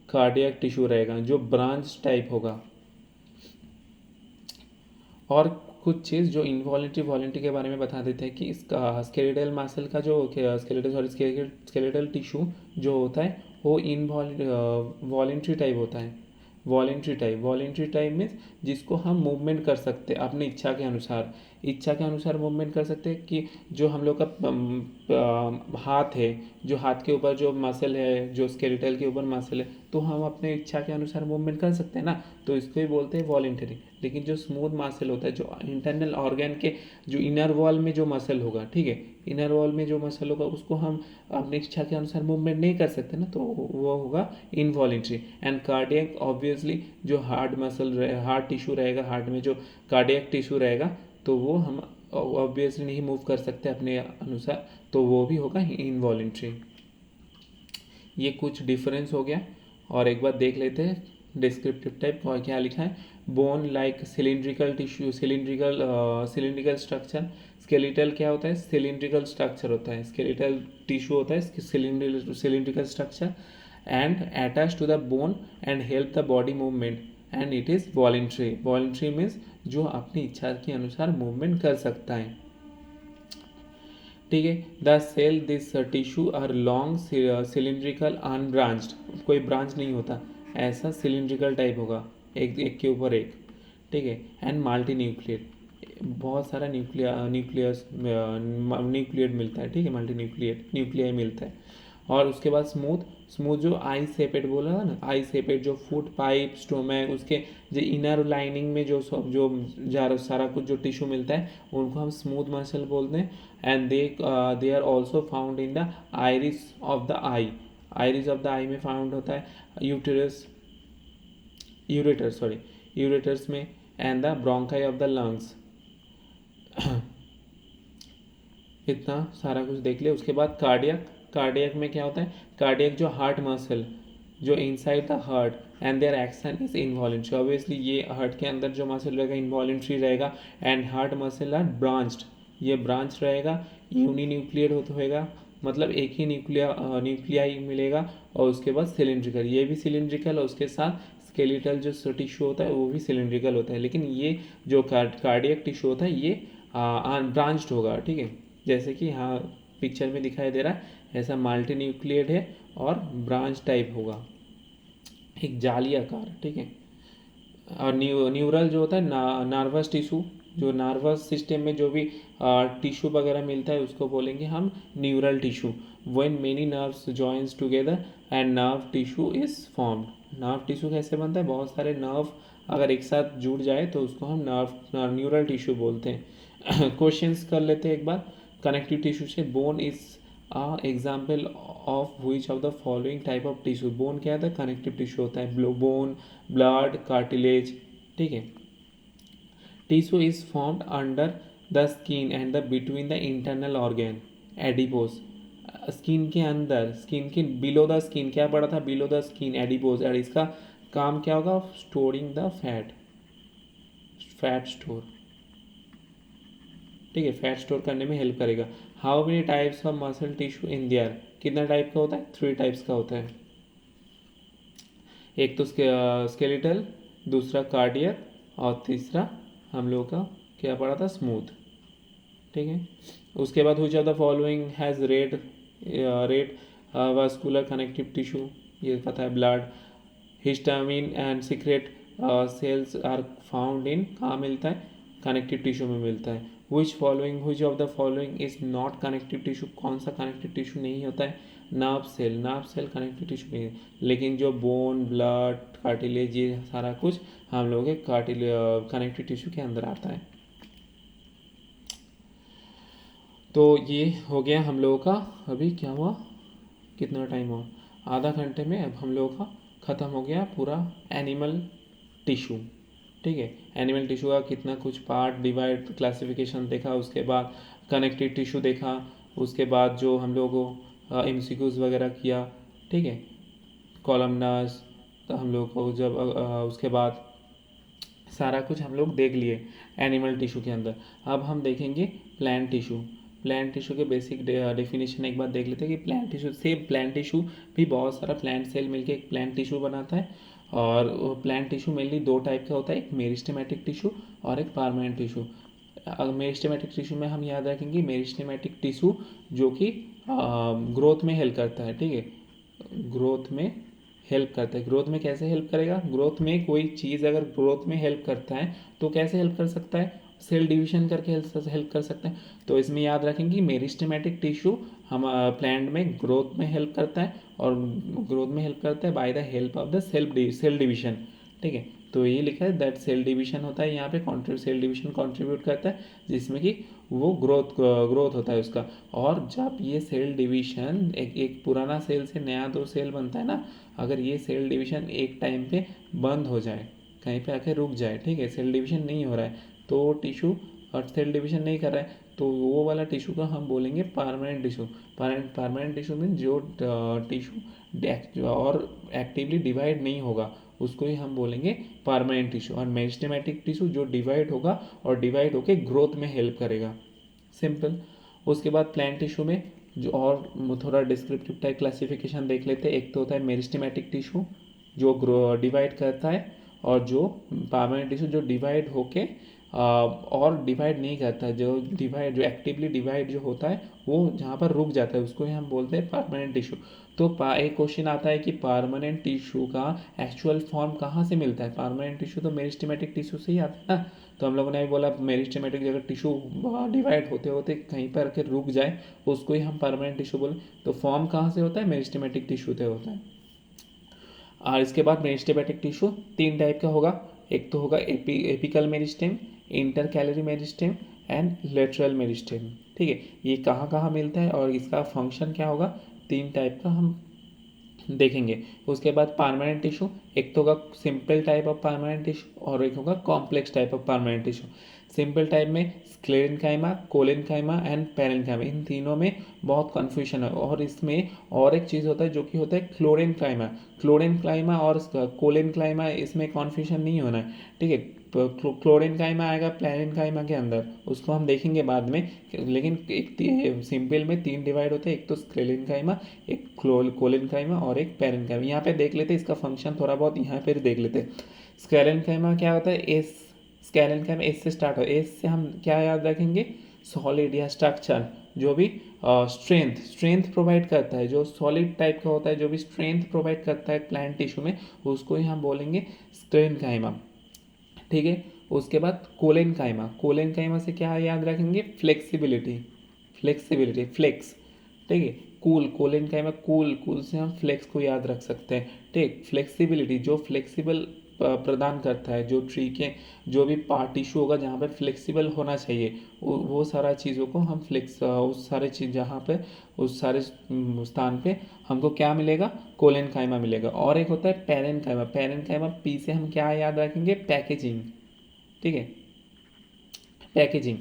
कार्डियक टिश्यू रहेगा, जो ब्रांच टाइप होगा। और कुछ चीज़ जो इनवॉलेंट्री वॉलेंट्री के बारे में बता देते हैं कि इसका स्केलेटल मसल का जो स्केलेटल टिश्यू जो होता है वो वॉलेंट्री टाइप होता है। वॉलेंट्री टाइप मीन्स जिसको हम मूवमेंट कर सकते हैं अपनी इच्छा के अनुसार मूवमेंट कर सकते हैं। कि जो हम लोग का हाथ है, जो हाथ के ऊपर जो मसल है, जो स्केलेटल के ऊपर मसल है, तो हम अपने इच्छा के अनुसार मूवमेंट कर सकते हैं ना, तो इसको ही बोलते हैं वॉलेंटरी। लेकिन जो स्मूथ मसल होता है, जो इंटरनल ऑर्गन के जो इनर वॉल में जो मसल होगा, ठीक है, इनर वॉल में जो मसल होगा उसको हम अपनी इच्छा के अनुसार मूवमेंट नहीं कर सकते ना, तो वो होगा इनवॉलेंट्री। एंड कार्डियक ऑब्वियसली जो हार्ट टिश्यू रहेगा, हार्ट में जो कार्डियक टिश्यू रहेगा, तो वो हम ऑब्वियसली नहीं मूव कर सकते अपने अनुसार, तो वो भी होगा इनवॉलेंट्री। ये कुछ डिफरेंस हो गया। और एक बार देख लेते हैं डिस्क्रिप्टिव टाइप और क्या लिखा है। Bone like cylindrical tissue, cylindrical structure. Skeletal क्या होता है? सिलिंड्रिकल स्ट्रक्चर होता है। स्केलेटल टिश्यू होता है cylindrical structure and attach to the bone and help the body movement and it is voluntary means जो अपनी इच्छा के अनुसार मूवमेंट कर सकता है, ठीक है। The cell this tissue are long cylindrical unbranched, कोई ब्रांच नहीं होता, ऐसा सिलिंड्रिकल टाइप होगा, एक के ऊपर एक, ठीक है। एंड मल्टी न्यूक्लिएट, बहुत सारा न्यूक्लियड मिलता है, ठीक है, मल्टी न्यूक्लियाई मिलता है। और उसके बाद स्मूथ जो आई सेपेट बोला था ना, आई सेपेट जो फूड पाइप स्टोमैक उसके जो इनर लाइनिंग में जो सब जो सारा कुछ जो टिश्यू मिलता है उनको हम स्मूथ मसल बोलते हैं। And they are also found in the iris of the eye, iris of the eye में फाउंड होता है। यूरेटर्स में and the bronchi of the lungs. इतना सारा कुछ देख लिया। उसके बाद कार्डियक में क्या होता है? कार्डियक जो हार्ट मसल जो inside the heart and their action is involuntary. Obviously ये हार्ट के अंदर जो मसल रहेगा इनवॉलेंट्री रहेगा। And heart muscle are branched, ये ब्रांच रहेगा, यूनिन्यूक्लियर होगा, मतलब एक ही न्यूक्लियाई मिलेगा। और उसके बाद सिलिंड्रिकल, ये भी सिलिंड्रिकल, और उसके साथ स्केलेटल जो टिश्यू होता है वो भी सिलिंड्रिकल होता है। लेकिन ये जो कार्डियक टिश्यू होता है ये ब्रांच्ड होगा, ठीक है। जैसे कि हाँ पिक्चर में दिखाई दे रहा है, ऐसा मल्टी न्यूक्लिएट है और ब्रांच टाइप होगा, एक जाली आकार, ठीक है। और न्यूरल जो होता है नर्वस टिश्यू, जो नर्वस सिस्टम में जो भी टिश्यू वगैरह मिलता है उसको बोलेंगे हम neural tissue. When many nerves joins together and nerve tissue is formed. Nerve tissue कैसे बनता है? बहुत सारे नर्व अगर एक साथ जुड़ जाए तो उसको हम न्यूरल टिश्यू बोलते हैं। क्वेश्चंस कर लेते हैं एक बार कनेक्टिव टिश्यू से। Bone is example of which of the following type of tissue. Bone क्या होता है? कनेक्टिव टिश्यू होता है। बोन, ब्लड, कार्टिलेज, ठीक है। Tissue is formed under the skin and the between the internal organ adipose. Skin के अंदर, skin के बिलो द स्किन क्या पड़ा था? Below the skin adipose. और इसका काम क्या होगा? स्टोरिंग द फैट स्टोर, ठीक है, फैट स्टोर करने में हेल्प करेगा। How many types of muscle tissue in their? कितना टाइप का होता है? 3 टाइप्स का होता है। एक तो स्केलेटल, दूसरा कार्डियक, और तीसरा हम लोग का क्या पड़ा था? स्मूथ, ठीक है। उसके बाद which of the following has red vascular connective tissue? ये पता है, blood. Histamine and secret cells are found in, कहाँ मिलता है? कनेक्टिव टिश्यू में मिलता है। which of the following is not connective tissue? कौन सा कनेक्टिव टिश्यू नहीं होता है? नर्व सेल कनेक्टिव टिश्यू नहीं है। लेकिन जो बोन, ब्लड, कार्टिलेज, ये सारा कुछ हम लोग के कनेक्टिव टिश्यू के अंदर आता है। तो ये हो गया हम लोगों का। अभी क्या हुआ, कितना टाइम हुआ? आधा घंटे में अब हम लोगों का ख़त्म हो गया पूरा एनिमल टिश्यू, ठीक है। एनिमल टिश्यू का कितना कुछ पार्ट डिवाइड क्लासिफिकेशन देखा, उसके बाद कनेक्टिव टिश्यू देखा, उसके बाद जो हम लोग MCQs वगैरह किया, ठीक है, कॉलमनार्स, तो हम लोग को जब उसके बाद सारा कुछ हम लोग देख लिए एनिमल टिश्यू के अंदर। अब हम देखेंगे प्लांट टिश्यू। प्लांट टिश्यू के बेसिक डेफिनेशन एक बार देख लेते हैं कि प्लांट टिश्यू भी बहुत सारा प्लांट सेल मिलके एक प्लांट टिश्यू बनाता है। और प्लांट टिश्यू मेनली 2 टाइप का होता है, एक मेरिस्टेमेटिक टिश्यू और एक परमानेंट टिश्यू। मेरिस्टेमेटिक टिश्यू में हम याद रखेंगे मेरिस्टेमेटिक टिश्यू जो कि ग्रोथ में हेल्प करता है, ठीक है, ग्रोथ में हेल्प करता है। ग्रोथ में कैसे हेल्प करेगा? ग्रोथ में कोई चीज़ अगर ग्रोथ में हेल्प करता है तो कैसे हेल्प कर सकता है? सेल डिवीजन करके हेल्प कर सकते हैं। तो इसमें याद रखेंगे मेरिस्टेमेटिक टिश्यू हम प्लांट में ग्रोथ में हेल्प करता है, और ग्रोथ में हेल्प करता है by the help of the cell division, ठीक है। तो ये लिखा है दैट सेल डिवीजन होता है यहाँ पे, सेल डिवीजन कंट्रीब्यूट करता है जिसमें कि वो ग्रोथ होता है उसका। और जब ये सेल डिवीजन एक पुराना सेल से नया दो सेल बनता है ना, अगर ये सेल डिवीजन एक टाइम पे बंद हो जाए, कहीं पे आके रुक जाए, ठीक है, सेल डिवीजन नहीं हो रहा है तो टिश्यू और सेल डिवीजन नहीं कर रहा है, तो वो वाला टिश्यू का हम बोलेंगे permanent tissue. Permanent tissue mean जो टिश्यू और एक्टिवली डिवाइड नहीं होगा उसको ही हम बोलेंगे परमानेंट टिश्यू। और मेरिस्टेमेटिक टिश्यू जो डिवाइड होगा और डिवाइड होके ग्रोथ में हेल्प करेगा, सिंपल। उसके बाद प्लांट टिश्यू में जो और थोड़ा डिस्क्रिप्टिव टाइप क्लासिफिकेशन देख लेते हैं। एक तो होता है मेरिस्टेमेटिक टिश्यू जो डिवाइड करता है, और जो परमानेंट टिश्यू जो डिवाइड होके और डिवाइड नहीं करता है, जो एक्टिवली डिवाइड जो होता है वो जहाँ पर रुक जाता है उसको ही हम बोलते हैं परमानेंट टिश्यू। तो एक क्वेश्चन आता है कि परमानेंट टिश्यू का एक्चुअल फॉर्म कहाँ से मिलता है? परमानेंट टिश्यू तो मेरिस्टेमेटिक टिश्यू से ही आता है ना। तो हम लोगों ने बोला मेरिस्टेमेटिक अगर टिश्यू डिवाइड होते होते कहीं पर आके रुक जाए उसको ही हम परमानेंट टिश्यू बोले। तो फॉर्म कहाँ से होता है? मेरिस्टेमेटिक टिश्यू से होता है। और इसके बाद मेरिस्टेमेटिक टिश्यू तीन टाइप का होगा। एक तो होगा apical meristem, inter calorie meristem and lateral meristem, ठीक है। ये कहाँ कहाँ मिलता है और इसका फंक्शन क्या होगा, तीन टाइप का हम देखेंगे। उसके बाद परमानेंट टिश्यू, एक तो होगा simple type of permanent tissue और एक होगा complex type of permanent tissue. Simple type में स्क्लेरेन्काइमा, कोलेनकाइमा एंड पेरेन्काइमा, इन तीनों में बहुत कन्फ्यूजन है। और इसमें और एक चीज़ होता है जो कि होता है क्लोरेनकाइमा। क्लोरेनकाइमा और कोलेनकाइमा, इसमें कन्फ्यूजन नहीं होना है, ठीक है। क्लोरेनकाइमा आएगा प्लेरेन्काइमा के अंदर, उसको हम देखेंगे बाद में। लेकिन एक सिंपल में तीन डिवाइड होते हैं, एक तो स्क्लेरेन्काइमा, एक कोलेनकाइमा और एक पेरेन्काइमा। यहाँ पे देख लेते हैं इसका फंक्शन थोड़ा बहुत, यहाँ पे देख लेते हैं। स्क्लेरेन्काइमा क्या होता है? एस, स्क्लेरेन्काइमा एस से स्टार्ट हो, एस से हम क्या याद रखेंगे? सॉलिड या स्ट्रक्चर, जो भी स्ट्रेंथ प्रोवाइड करता है, जो सॉलिड टाइप का होता है, जो भी स्ट्रेंथ प्रोवाइड करता है प्लांट टिश्यू में, उसको ही हम बोलेंगे स्क्लेरेन्काइमा, ठीक है। उसके बाद कोलेनकाइमा, कोलेनकाइमा से क्या याद रखेंगे? फ्लेक्सिबिलिटी, फ्लेक्स, ठीक है। कूल, कोलेनकाइमा कूल से हम फ्लेक्स को याद रख सकते हैं, ठीक। फ्लेक्सिबिलिटी, जो फ्लेक्सिबल प्रदान करता है, जो ट्री के जो भी टिश्यू होगा जहाँ पे फ्लेक्सिबल होना चाहिए, वो सारा चीज़ों को हम उस सारे चीज़ जहाँ पे उस सारे स्थान पे हमको क्या मिलेगा? कोलेनकाइमा मिलेगा। और एक होता है पेरेन्काइमा, पेरेन्काइमा पी से हम क्या याद रखेंगे? पैकेजिंग, ठीक है। पैकेजिंग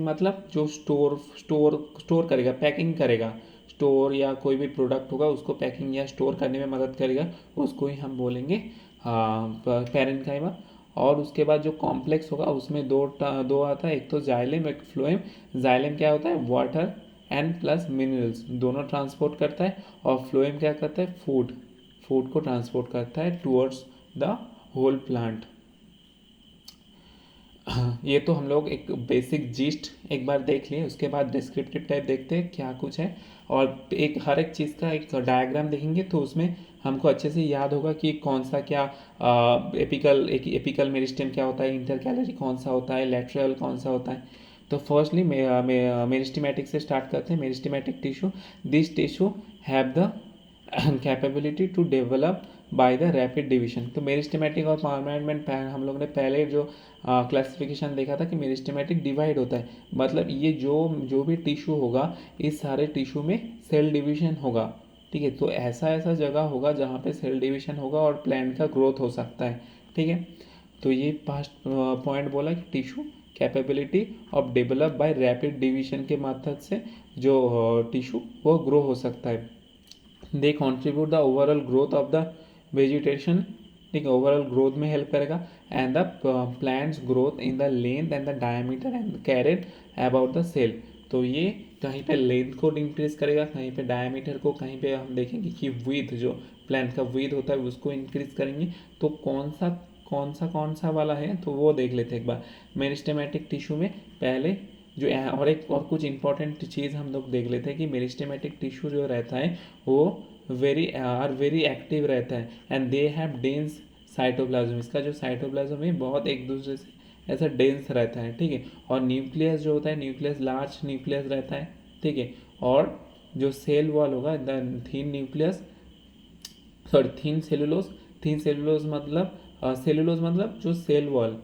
मतलब जो स्टोर करेगा, पैकिंग करेगा, स्टोर या कोई भी प्रोडक्ट होगा उसको पैकिंग या स्टोर करने में मदद करेगा, उसको ही हम बोलेंगे पेरेन्काइमा। और उसके बाद जो कॉम्प्लेक्स होगा उसमें दो आता है, एक तो जाइलम एक फ्लोएम। जाइलम क्या होता है? वाटर एंड प्लस मिनरल्स दोनों ट्रांसपोर्ट करता है, और फ्लोएम क्या करता है? फूड को ट्रांसपोर्ट करता है टूवर्ड्स द होल प्लांट। ये तो हम लोग एक बेसिक जिस्ट एक बार देख लिए, उसके बाद डिस्क्रिप्टिव टाइप देखते हैं क्या कुछ है। और हर एक चीज़ का एक डायग्राम देखेंगे तो उसमें हमको अच्छे से याद होगा कि कौन सा क्या एपिकल मेरिस्टेम क्या होता है, इंटर कैलरी कौन सा होता है, लेटरल कौन सा होता है। तो फर्स्टली मेरिस्टेमेटिक से स्टार्ट करते हैं। Meristematic tissue, this tissue have the capability to develop by the rapid division. तो मेरिस्टेमेटिक और परमानेंट हम लोग ने पहले जो क्लासिफिकेशन देखा था कि मेरिस्टेमेटिक डिवाइड होता है, मतलब ये जो भी टिश्यू होगा इस सारे टिश्यू में सेल डिवीजन होगा, ठीक है। तो ऐसा जगह होगा जहाँ पे सेल डिवीजन होगा और प्लांट का ग्रोथ हो सकता है, ठीक है। तो ये फर्स्ट पॉइंट बोला कि tissue capability of develop by rapid division के माध्यम से जो टिश्यू वो ग्रो हो सकता है। They contribute the overall growth of the vegetation, ठीक है, ओवरऑल ग्रोथ में हेल्प करेगा। And the plants growth in the length and the diameter and carat about the cell. तो ये कहीं पे लेंथ को इंक्रीज करेगा, कहीं पे डायमीटर को, कहीं पे हम देखेंगे कि विथ जो प्लांट का विथ होता है उसको इंक्रीज करेंगे। तो कौन सा वाला है, तो वो देख लेते हैं एक बार। मेरिस्टेमेटिक टिश्यू में पहले जो और कुछ इंपॉर्टेंट चीज़ हम लोग देख लेते हैं कि मेरिस्टेमेटिक टिश्यू जो रहता है वो वेरी एक्टिव रहता है and they have dense cytoplasm. इसका जो साइटोप्लाज्म है बहुत एक दूसरे से ऐसा डेंस रहता है, ठीक है। और न्यूक्लियस जो होता है, न्यूक्लियस लार्ज न्यूक्लियस रहता है, ठीक है। और जो सेल वॉल होगा the thin nucleus, sorry thin cellulose, thin cellulose मतलब सेलुलोज मतलब जो सेल वॉल,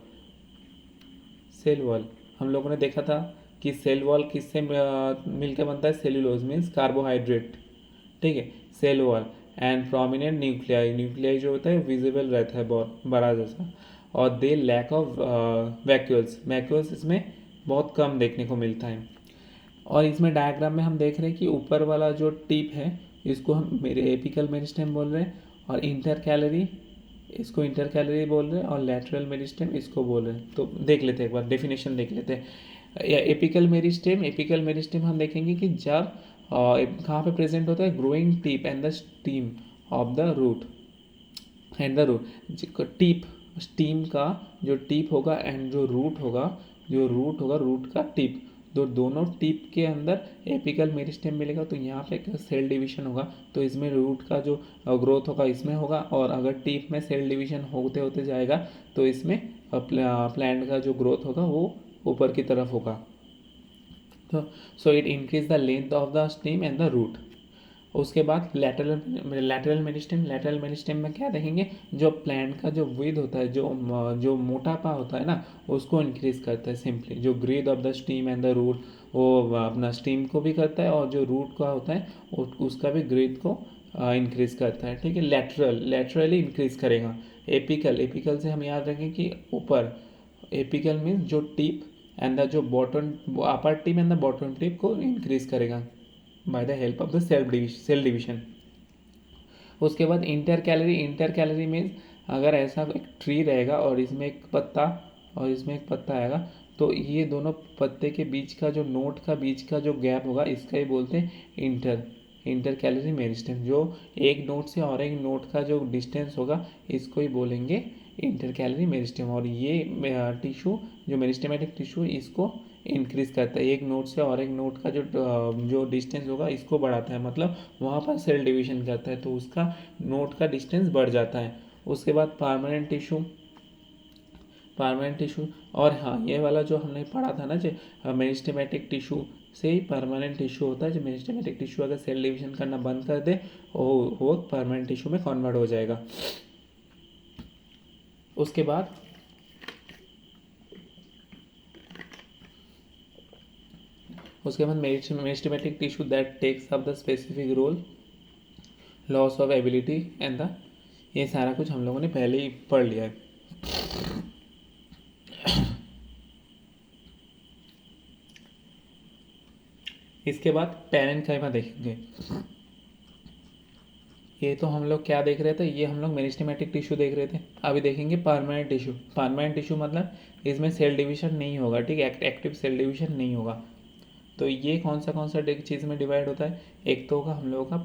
सेल वॉल हम लोगों ने देखा था कि सेल वॉल किससे मिलकर बनता है, सेलुलोज मीन्स कार्बोहाइड्रेट, ठीक है। Cell wall and prominent nuclei, nuclei जो होता है विजिबल रहता है बहुत बड़ा जैसा। और they lack of vacuoles, vacuoles इसमें बहुत कम देखने को मिलता है। और इसमें डायग्राम में हम देख रहे हैं कि ऊपर वाला जो टिप है इसको हम मेरे एपिकल मेरिस्टेम बोल रहे हैं, और इंटर कैलरी इसको इंटर कैलरी बोल रहे हैं, और लैटरल मेरिस्टेम इसको बोल रहे हैं। तो देख लेते हैं एक बार, डेफिनेशन देख लेते हैं। एपिकल मेरिस्टेम, एपिकल मेरिस्टेम हम देखेंगे कि जब कहाँ पे प्रेजेंट होता है, growing tip and the stem of the root and the root. Tip stem का जो टिप होगा एंड जो रूट होगा, रूट का टिप, दोनों टिप के अंदर एपिकल मेरिस्टेम मिलेगा। तो यहाँ पे सेल डिवीजन होगा, तो इसमें रूट का जो ग्रोथ होगा इसमें होगा, और अगर टिप में सेल डिवीजन होते होते जाएगा तो इसमें प्लांट का जो ग्रोथ होगा वो ऊपर की तरफ होगा। तो so it increase the length of the stem and the root. उसके बाद लैटरल मेरिस्टेम, लैटरल मेरिस्टेम में क्या देखेंगे, जो प्लांट का जो विड्थ होता है, जो मोटापा होता है ना, उसको इंक्रीज करता है सिंपली। जो greed of the stem and the root, वो अपना स्टीम को भी करता है, और जो रूट का होता है उसका भी ग्रीड को इंक्रीज करता है, ठीक है। लैटरली इंक्रीज करेगा। एपिकल से हम याद रखें कि ऊपर, एपिकल मीन्स जो टिप एंड द जो bottom, upper tip and the bottom tip को इंक्रीज करेगा by the help of the cell division. उसके बाद इंटर कैलरी मीन्स अगर ऐसा एक ट्री रहेगा और इसमें एक पत्ता और इसमें एक पत्ता आएगा, तो ये दोनों पत्ते के बीच का जो नोट का बीच का जो गैप होगा इसका ही बोलते हैं इंटर कैलरी मेरिस्टेम। जो एक नोट से और एक नोट का जो डिस्टेंस होगा इसको ही बोलेंगे इंटर कैलरी मेरिस्टेम। और ये टिश्यू जो मेरिस्टेमेटिक टिश्यू इसको इंक्रीज करता है, एक नोट से और एक नोट का जो डिस्टेंस होगा इसको बढ़ाता है, मतलब वहाँ पर सेल डिवीजन करता है तो उसका नोट का डिस्टेंस बढ़ जाता है। उसके बाद परमानेंट टिश्यू, और हाँ ये वाला जो हमने पढ़ा था ना, जो मेरिस्टेमेटिक टिश्यू से ही परमानेंट टिश्यू होता है। जो मेरिस्टेमेटिक टिश्यू अगर सेल डिवीजन करना बंद कर दे वो परमानेंट टिश्यू में कन्वर्ट हो जाएगा। उसके बाद meristematic tissue that takes up the specific role, loss of ability and the, ये सारा कुछ हम लोगों ने पहले ही पढ़ लिया है। इसके बाद पैरेन्काइमा देखेंगे। ये तो हम लोग क्या देख रहे थे, ये हम लोग मेरिस्टेमेटिक टिश्यू देख रहे थे। अभी देखेंगे परमानेंट टिश्यू। परमानेंट टिश्यू मतलब इसमें सेल डिवीजन नहीं होगा, ठीक है, एक्टिव सेल डिवीजन नहीं होगा। तो ये कौन सा चीज़ में डिवाइड होता है, एक तो होगा हम लोगों का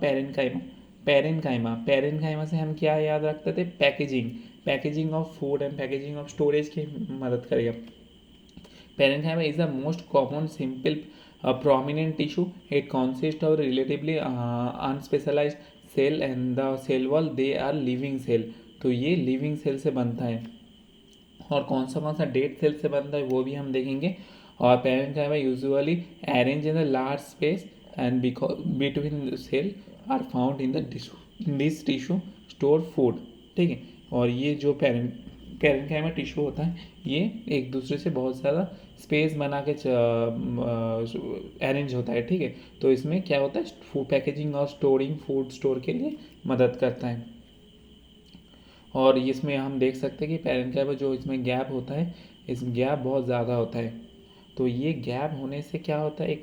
पैरेन्काइमा से हम क्या याद रखते थे, packaging of food and packaging of storage की मदद करेगा। Parenchyma is the most common simple prominent tissue. It consists of relatively unspecialized cell and the cell wall they are living cell. तो ये living cell से बनता है। और कौन सा डेड सेल से बनता है वो भी हम देखेंगे। और parenchyma usually arrange in the large space and between cell are found in this tissue store food, ठीक है। और ये जो पैरेन्काइमा टिश्यू होता है ये एक दूसरे से बहुत ज़्यादा स्पेस बना के अरेंज होता है, ठीक है। तो इसमें क्या होता है, फूड पैकेजिंग और स्टोरिंग फूड स्टोर के लिए मदद करता है। और इसमें हम देख सकते हैं कि पैरेन्काइमा जो इसमें गैप होता है, इस गैप बहुत ज़्यादा होता है। तो ये गैप होने से क्या होता है, एक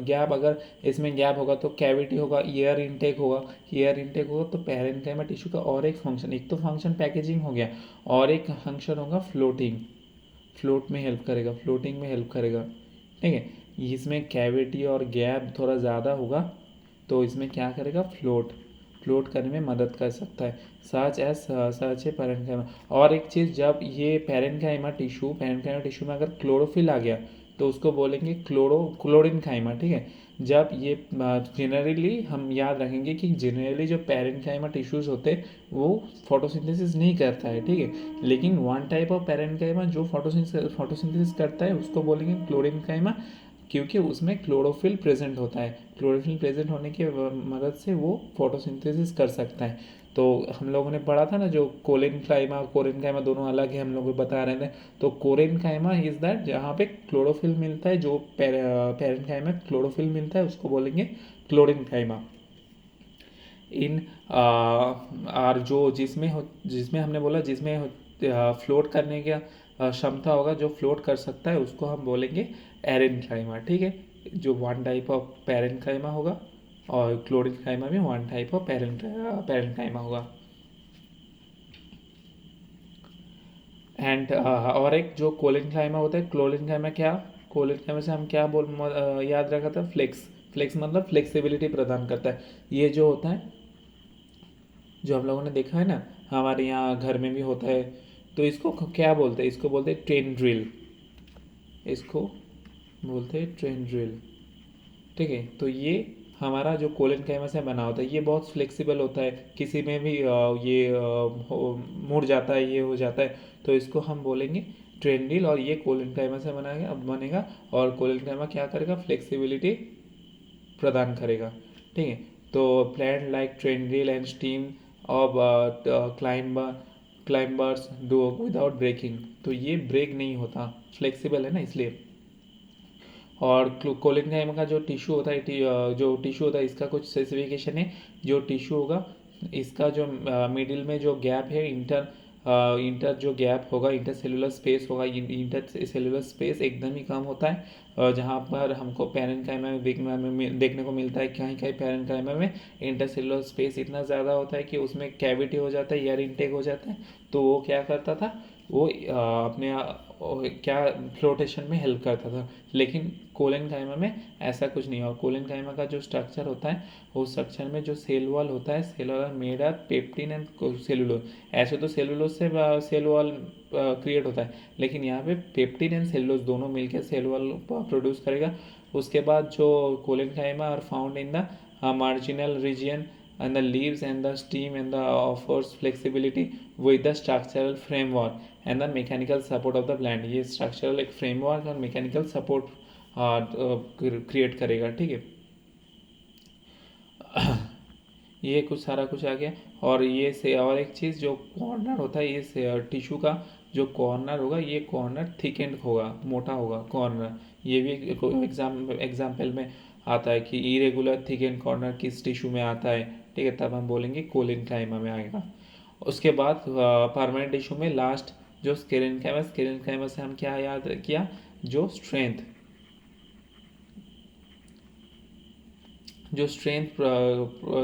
गैप, अगर इसमें गैप होगा तो कैविटी होगा, एयर इनटेक होगा। तो पैरेन्काइमा टिश्यू का और एक फंक्शन, एक तो फंक्शन पैकेजिंग हो गया और एक फंक्शन होगा फ्लोटिंग में हेल्प करेगा, ठीक है। इसमें कैविटी और गैप थोड़ा ज़्यादा होगा तो इसमें क्या करेगा, फ्लोट करने में मदद कर सकता है, सच ए पैरेन्काइमा। और एक चीज़, जब ये पैरेन्काइमा टिश्यू में अगर क्लोरोफिल आ गया तो उसको बोलेंगे क्लोरिनकाइमा, ठीक है। जब ये जनरली हम याद रखेंगे कि जनरली जो पैरेन्काइमा टिश्यूज होते हैं वो फोटोसिंथेसिस नहीं करता है, ठीक है। लेकिन वन टाइप ऑफ पैरेन्काइमा जो फोटोसिंथेसिस करता है उसको बोलेंगे क्लोरिनकाइमा, क्योंकि उसमें क्लोरोफिल प्रेजेंट होता है। क्लोरोफिल प्रेजेंट होने की मदद से वो फोटोसिंथेसिस कर सकता है। तो हम लोगों ने पढ़ा था ना, जो कोरेनकाइमा दोनों अलग है, हम लोग बता रहे थे। तो कोरेनकाइमा इज दैट जहाँ पे क्लोरोफिल मिलता है, जो पैरेन्काइमा क्लोरोफिल मिलता है उसको बोलेंगे क्लोरिनकाइमा। इन और जो जिसमें हमने बोला जिसमें फ्लोट करने का क्षमता होगा, जो फ्लोट कर सकता है उसको हम बोलेंगे एरेनकाइमा, ठीक है। जो वन टाइप ऑफ पैरेन्काइमा होगा और क्लोरिनकाइमा भी वन टाइप ऑफ पैरेन्काइमा होगा। एंड और एक जो कोलिनकाइमा होता है, कोलिनकाइमा से हम क्या याद रखा था, फ्लेक्स मतलब फ्लेक्सिबिलिटी प्रदान करता है। ये जो होता है, जो हम लोगों ने देखा है ना, हमारे यहाँ घर में भी होता है, तो इसको क्या बोलते हैं, इसको बोलते हैं ट्रेन ड्रिल, इसको बोलते हैं ट्रेन ड्रिल, ठीक है। तो ये हमारा जो कोलिनकाइमा से बना होता है, ये बहुत फ्लेक्सिबल होता है, किसी में भी मुड़ जाता है, ये हो जाता है, तो इसको हम बोलेंगे ट्रेन ड्रिल। और ये कोलिनकाइमा से बनेगा और कोलिनकाइमा क्या करेगा, फ्लेक्सिबिलिटी प्रदान करेगा, ठीक है। तो plant like tendril and stem of climbers do without breaking, तो ये ब्रेक नहीं होता, फ्लेक्सिबल है ना इसलिए। और कोलिनकाइमा का जो टिश्यू होता है, इसका कुछ स्पेसिफिकेशन है। जो टिश्यू होगा इसका जो मिडिल में जो गैप है, इंटर जो गैप होगा, इंटर सेलुलर स्पेस होगा, इंटर सेलुलर स्पेस एकदम ही कम होता है। जहाँ पर हमको पैरेन्काइमा में देखने को मिलता है, कहीं कहीं पैरेन्काइमा में इंटर सेलुलर स्पेस इतना ज़्यादा होता है कि उसमें कैविटी हो जाता है, एयर इनटेक हो जाता है। तो वो क्या करता था, वो अपने क्या फ्लोटेशन में हेल्प करता था। लेकिन कोलिनकाइमा में ऐसा कुछ नहीं है। और कोलिनकाइमा का जो स्ट्रक्चर होता है, उस स्ट्रक्चर में जो सेल वॉल होता है, cell wall made of pectin and cellulose. ऐसे तो सेलुलोज से सेल वॉल क्रिएट होता है, लेकिन यहाँ पे पेप्टिन एंड सेलुलोज दोनों मिलकर सेल वॉल प्रोड्यूस करेगा। उसके बाद जो collenchyma are found in the marginal region and the leaves and the stem and the offers flexibility with the structural framework and the mechanical support of the plant। ये structural एक framework और mechanical support create करेगा, ठीक है। ये कुछ सारा कुछ आ गया। और ये से और एक चीज़, जो कॉर्नर होता है, ये टिश्यू का जो कॉर्नर होगा, ये कॉर्नर थिक एंड होगा, मोटा होगा कॉर्नर। ये भी एग्जाम्पल में आता है कि इरेगुलर थिक एंड कॉर्नर किस टिश्यू में आता है, ठीक है, तब हम बोलेंगे कोलिनकाइमा में आएगा। उसके बाद परमानेंट टिश्यू में लास्ट जो स्केलेनकाइमा से हम क्या याद किया, जो स्ट्रेंथ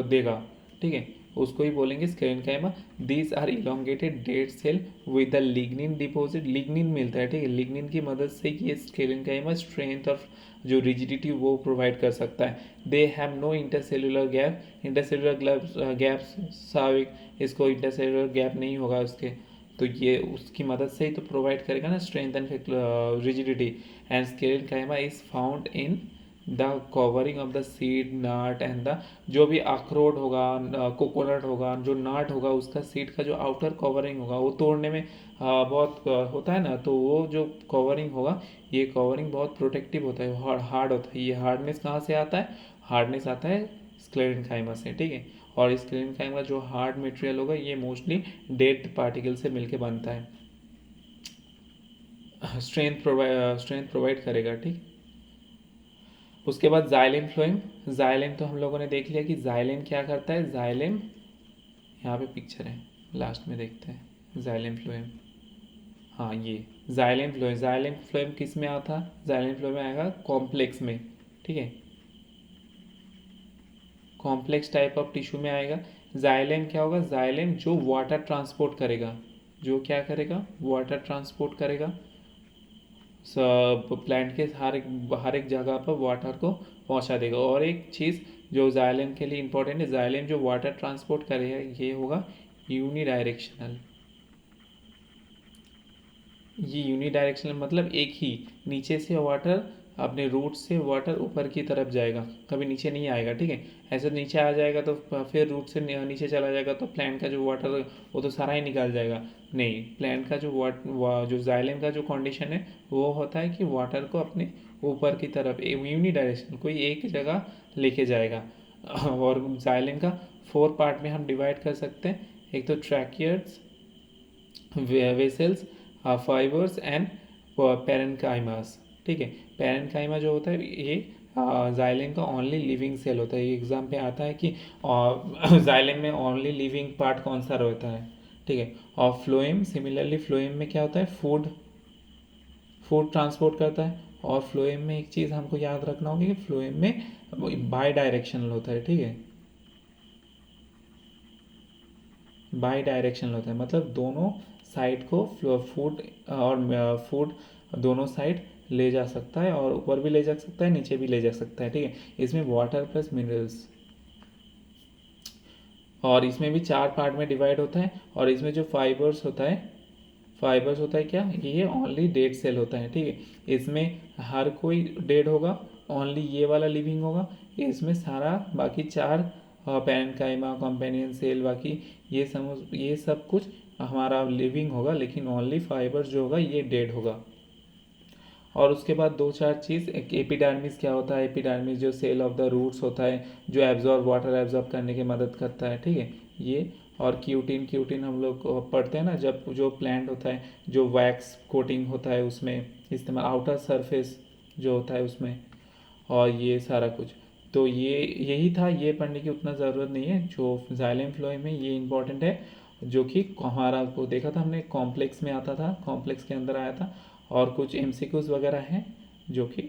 देगा, ठीक है, उसको ही बोलेंगे sclerenchyma. These are elongated dead cell with the lignin deposit. Lignin मिलता है, ठीक है, लिग्निन की मदद से ये स्केलेनकाइमा स्ट्रेंथ और जो रिजिडिटी वो प्रोवाइड कर सकता है। They have no intercellular gap स्वाभाविक, इसको इंटरसेलुलर गैप नहीं होगा उसके, तो ये उसकी मदद से ही तो प्रोवाइड करेगा ना strength and rigidity. And sclerenchyma is found in the covering of the seed nut and the, जो भी अखरोट होगा, कोकोनट होगा, जो नट होगा, उसका सीड का जो आउटर कवरिंग होगा वो तोड़ने में बहुत होता है ना, तो वो जो कवरिंग होगा, ये कवरिंग बहुत प्रोटेक्टिव होता है, हार्ड होता है। ये हार्डनेस कहाँ से आता है, हार्डनेस आता है स्क्लेरेनकाइमा से, ठीक है। और स्क्लेरेनकाइमा जो हार्ड मटेरियल होगा, ये मोस्टली डेड पार्टिकल से मिलके बनता है, स्ट्रेंथ प्रोवाइड करेगा, ठीक। उसके बाद जाइलेम फ्लोएम। जाइलेम तो हम लोगों ने देख लिया कि जाइलेम क्या करता है। जाइलेम यहाँ पे पिक्चर है, लास्ट में देखते हैं जाइलेम फ्लोएम। हाँ, ये जाइलेम फ्लोएम किस में आता है, जाइलेम फ्लोएम में आएगा कॉम्प्लेक्स में, ठीक है, कॉम्प्लेक्स टाइप ऑफ टिश्यू में आएगा। जाइलेम क्या होगा, जाइलेम जो वाटर ट्रांसपोर्ट करेगा, जो क्या करेगा, वाटर ट्रांसपोर्ट करेगा, प्लांट के हर एक जगह पर वाटर को पहुंचा देगा। और एक चीज़ जो जाइलम के लिए इम्पोर्टेंट है, जाइलम जो वाटर ट्रांसपोर्ट करेगा ये होगा यूनिडायरेक्शनल। ये यूनिडायरेक्शनल मतलब एक ही, नीचे से वाटर अपने रूट से वाटर ऊपर की तरफ जाएगा, कभी नीचे नहीं आएगा, ठीक है। ऐसे नीचे आ जाएगा तो फिर रूट से नीचे चला जाएगा तो प्लांट का जो वाटर वो तो सारा ही निकाल जाएगा। नहीं, प्लांट का जो जाइलम का जो कंडीशन है वो होता है कि वाटर को अपने ऊपर की तरफ यूनिडायरेक्शन कोई एक जगह लेके जाएगा। और जाइलम का 4 पार्ट में हम डिवाइड कर सकते हैं। एक तो ट्रैकियर्स, वेसल्स, फाइबर्स एंड पेरेन्काइमास, ठीक है। पेरेन्काइमा जो होता है ये जाइलम का ओनली लिविंग सेल होता है। ये एग्जाम पे आता है कि जाइलम में ओनली लिविंग पार्ट कौन सा रहता है, ठीक है। और फ्लोएम, सिमिलरली फ्लोएम में क्या होता है, फूड ट्रांसपोर्ट करता है। और फ्लोएम में एक चीज़ हमको याद रखना होगी कि फ्लोएम में बाई डायरेक्शनल होता है, ठीक है। बाई डायरेक्शनल होता है मतलब दोनों साइड को फूड दोनों साइड ले जा सकता है, और ऊपर भी ले जा सकता है, नीचे भी ले जा सकता है, ठीक है। इसमें वाटर प्लस मिनरल्स, और इसमें भी 4 पार्ट में डिवाइड होता है। और इसमें जो फाइबर्स होता है क्या, ये ओनली डेड सेल होता है, ठीक है। इसमें हर कोई डेड होगा, ओनली ये वाला लिविंग होगा। इसमें सारा बाकी 4 पैरेन्काइमा, कंपेनियन सेल, बाकी ये सब कुछ हमारा लिविंग होगा, लेकिन ओनली फाइबर्स जो होगा ये डेड होगा। और उसके बाद 2-4 चीज़, एक एपिडर्मिस क्या होता है, एपिडर्मिस जो सेल ऑफ द रूट्स होता है, जो वाटर एब्जॉर्ब करने की मदद करता है, ठीक है ये। और क्यूटिन हम लोग पढ़ते हैं ना, जब जो प्लांट होता है जो वैक्स कोटिंग होता है उसमें इस्तेमाल, आउटर सरफेस जो होता है उसमें, और ये सारा कुछ। तो यही था, ये पढ़ने की उतना ज़रूरत नहीं है। जो जाइलम फ्लोएम में ये इंपॉर्टेंट है, जो कि हमारा को देखा था हमने कॉम्प्लेक्स में आता था, कॉम्प्लेक्स के अंदर आया था। और कुछ एमसीक्यूज वगैरह हैं जो कि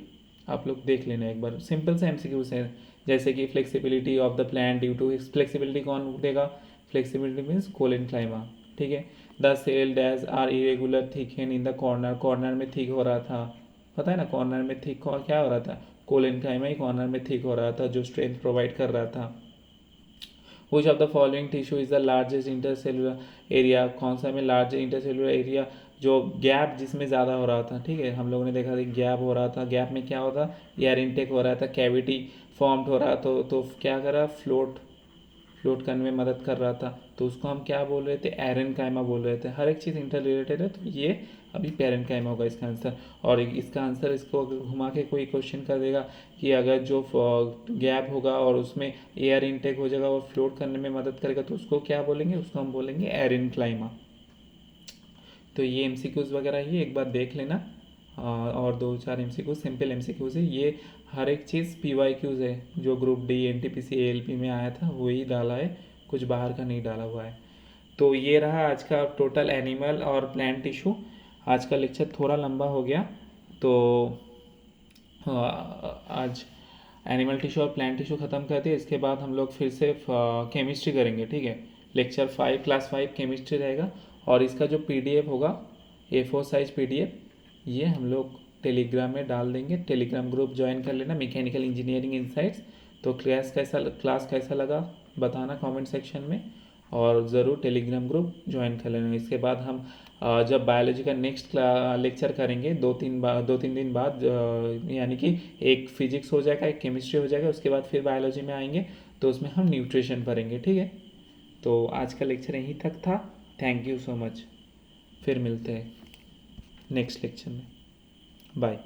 आप लोग देख लेना एक बार, सिंपल से एमसीक्यूज हैं। जैसे कि flexibility of the plant due to, flexibility कौन देगा, फ्लेक्सिबिलिटी मीन्स कोलेनक्लाइमा, ठीक है। The cell dash are irregular thicken in the corner में थिक हो रहा था, पता है ना, कॉर्नर में थिक क्या हो रहा था, कोलेनकाइमा ही कॉर्नर में थिक हो रहा था जो स्ट्रेंथ प्रोवाइड कर रहा था। Which of the following tissue is the largest intercellular area, कौन सा में लार्ज इंटरसेलुलर एरिया, जो गैप जिसमें ज़्यादा हो रहा था, ठीक है। हम लोगों ने देखा था गैप हो रहा था, गैप में क्या होता, एयर इनटेक हो रहा था, कैविटी फॉर्म्ड हो रहा था, तो क्या करा, फ्लोट करने में मदद कर रहा था, तो उसको हम क्या बोल रहे थे, एरेनकाइमा बोल रहे थे। हर एक चीज़ इंटर रिलेटेड है, तो ये अभी पेरेन्काइमा होगा इसका आंसर। और इसका आंसर, इसको अगर घुमा के कोई क्वेश्चन कर देगा कि अगर जो गैप होगा और उसमें एयर इनटेक हो जाएगा और फ्लोट करने में मदद करेगा, तो उसको क्या बोलेंगे, उसको हम बोलेंगे एरेनक्लाइमा। तो ये एमसीक्यूज वगैरह ही एक बार देख लेना। और 2-4 एमसीक्यूज, सिंपल एमसीक्यूज है ये। हर एक चीज़ पीवाईक्यूज है, जो ग्रुप डी एनटीपीसी एएलपी में आया था वही डाला है, कुछ बाहर का नहीं डाला हुआ है। तो ये रहा आज का टोटल एनिमल और प्लांट टिश्यू। आज का लेक्चर थोड़ा लंबा हो गया, तो आज एनिमल टिश्यू और प्लांट टिश्यू ख़त्म कर दिए। इसके बाद हम लोग फिर से केमिस्ट्री करेंगे, ठीक है। लेक्चर 5 क्लास 5 केमिस्ट्री रहेगा। और इसका जो पीडीएफ होगा, A4 साइज पीडीएफ, ये हम लोग टेलीग्राम में डाल देंगे। टेलीग्राम ग्रुप ज्वाइन कर लेना, मैकेनिकल इंजीनियरिंग इनसाइट्स। तो क्लास कैसा लगा बताना कमेंट सेक्शन में, और ज़रूर टेलीग्राम ग्रुप ज्वाइन कर लेना। इसके बाद हम जब बायोलॉजी का नेक्स्ट लेक्चर करेंगे 2-3 दिन बाद, यानी कि एक फिजिक्स हो जाएगा, एक केमिस्ट्री हो जाएगा, उसके बाद फिर बायोलॉजी में आएंगे, तो उसमें हम न्यूट्रिशन पढ़ेंगे, ठीक है। तो आज का लेक्चर यहीं तक था। थैंक यू सो मच, फिर मिलते हैं नेक्स्ट लेक्चर में, बाय।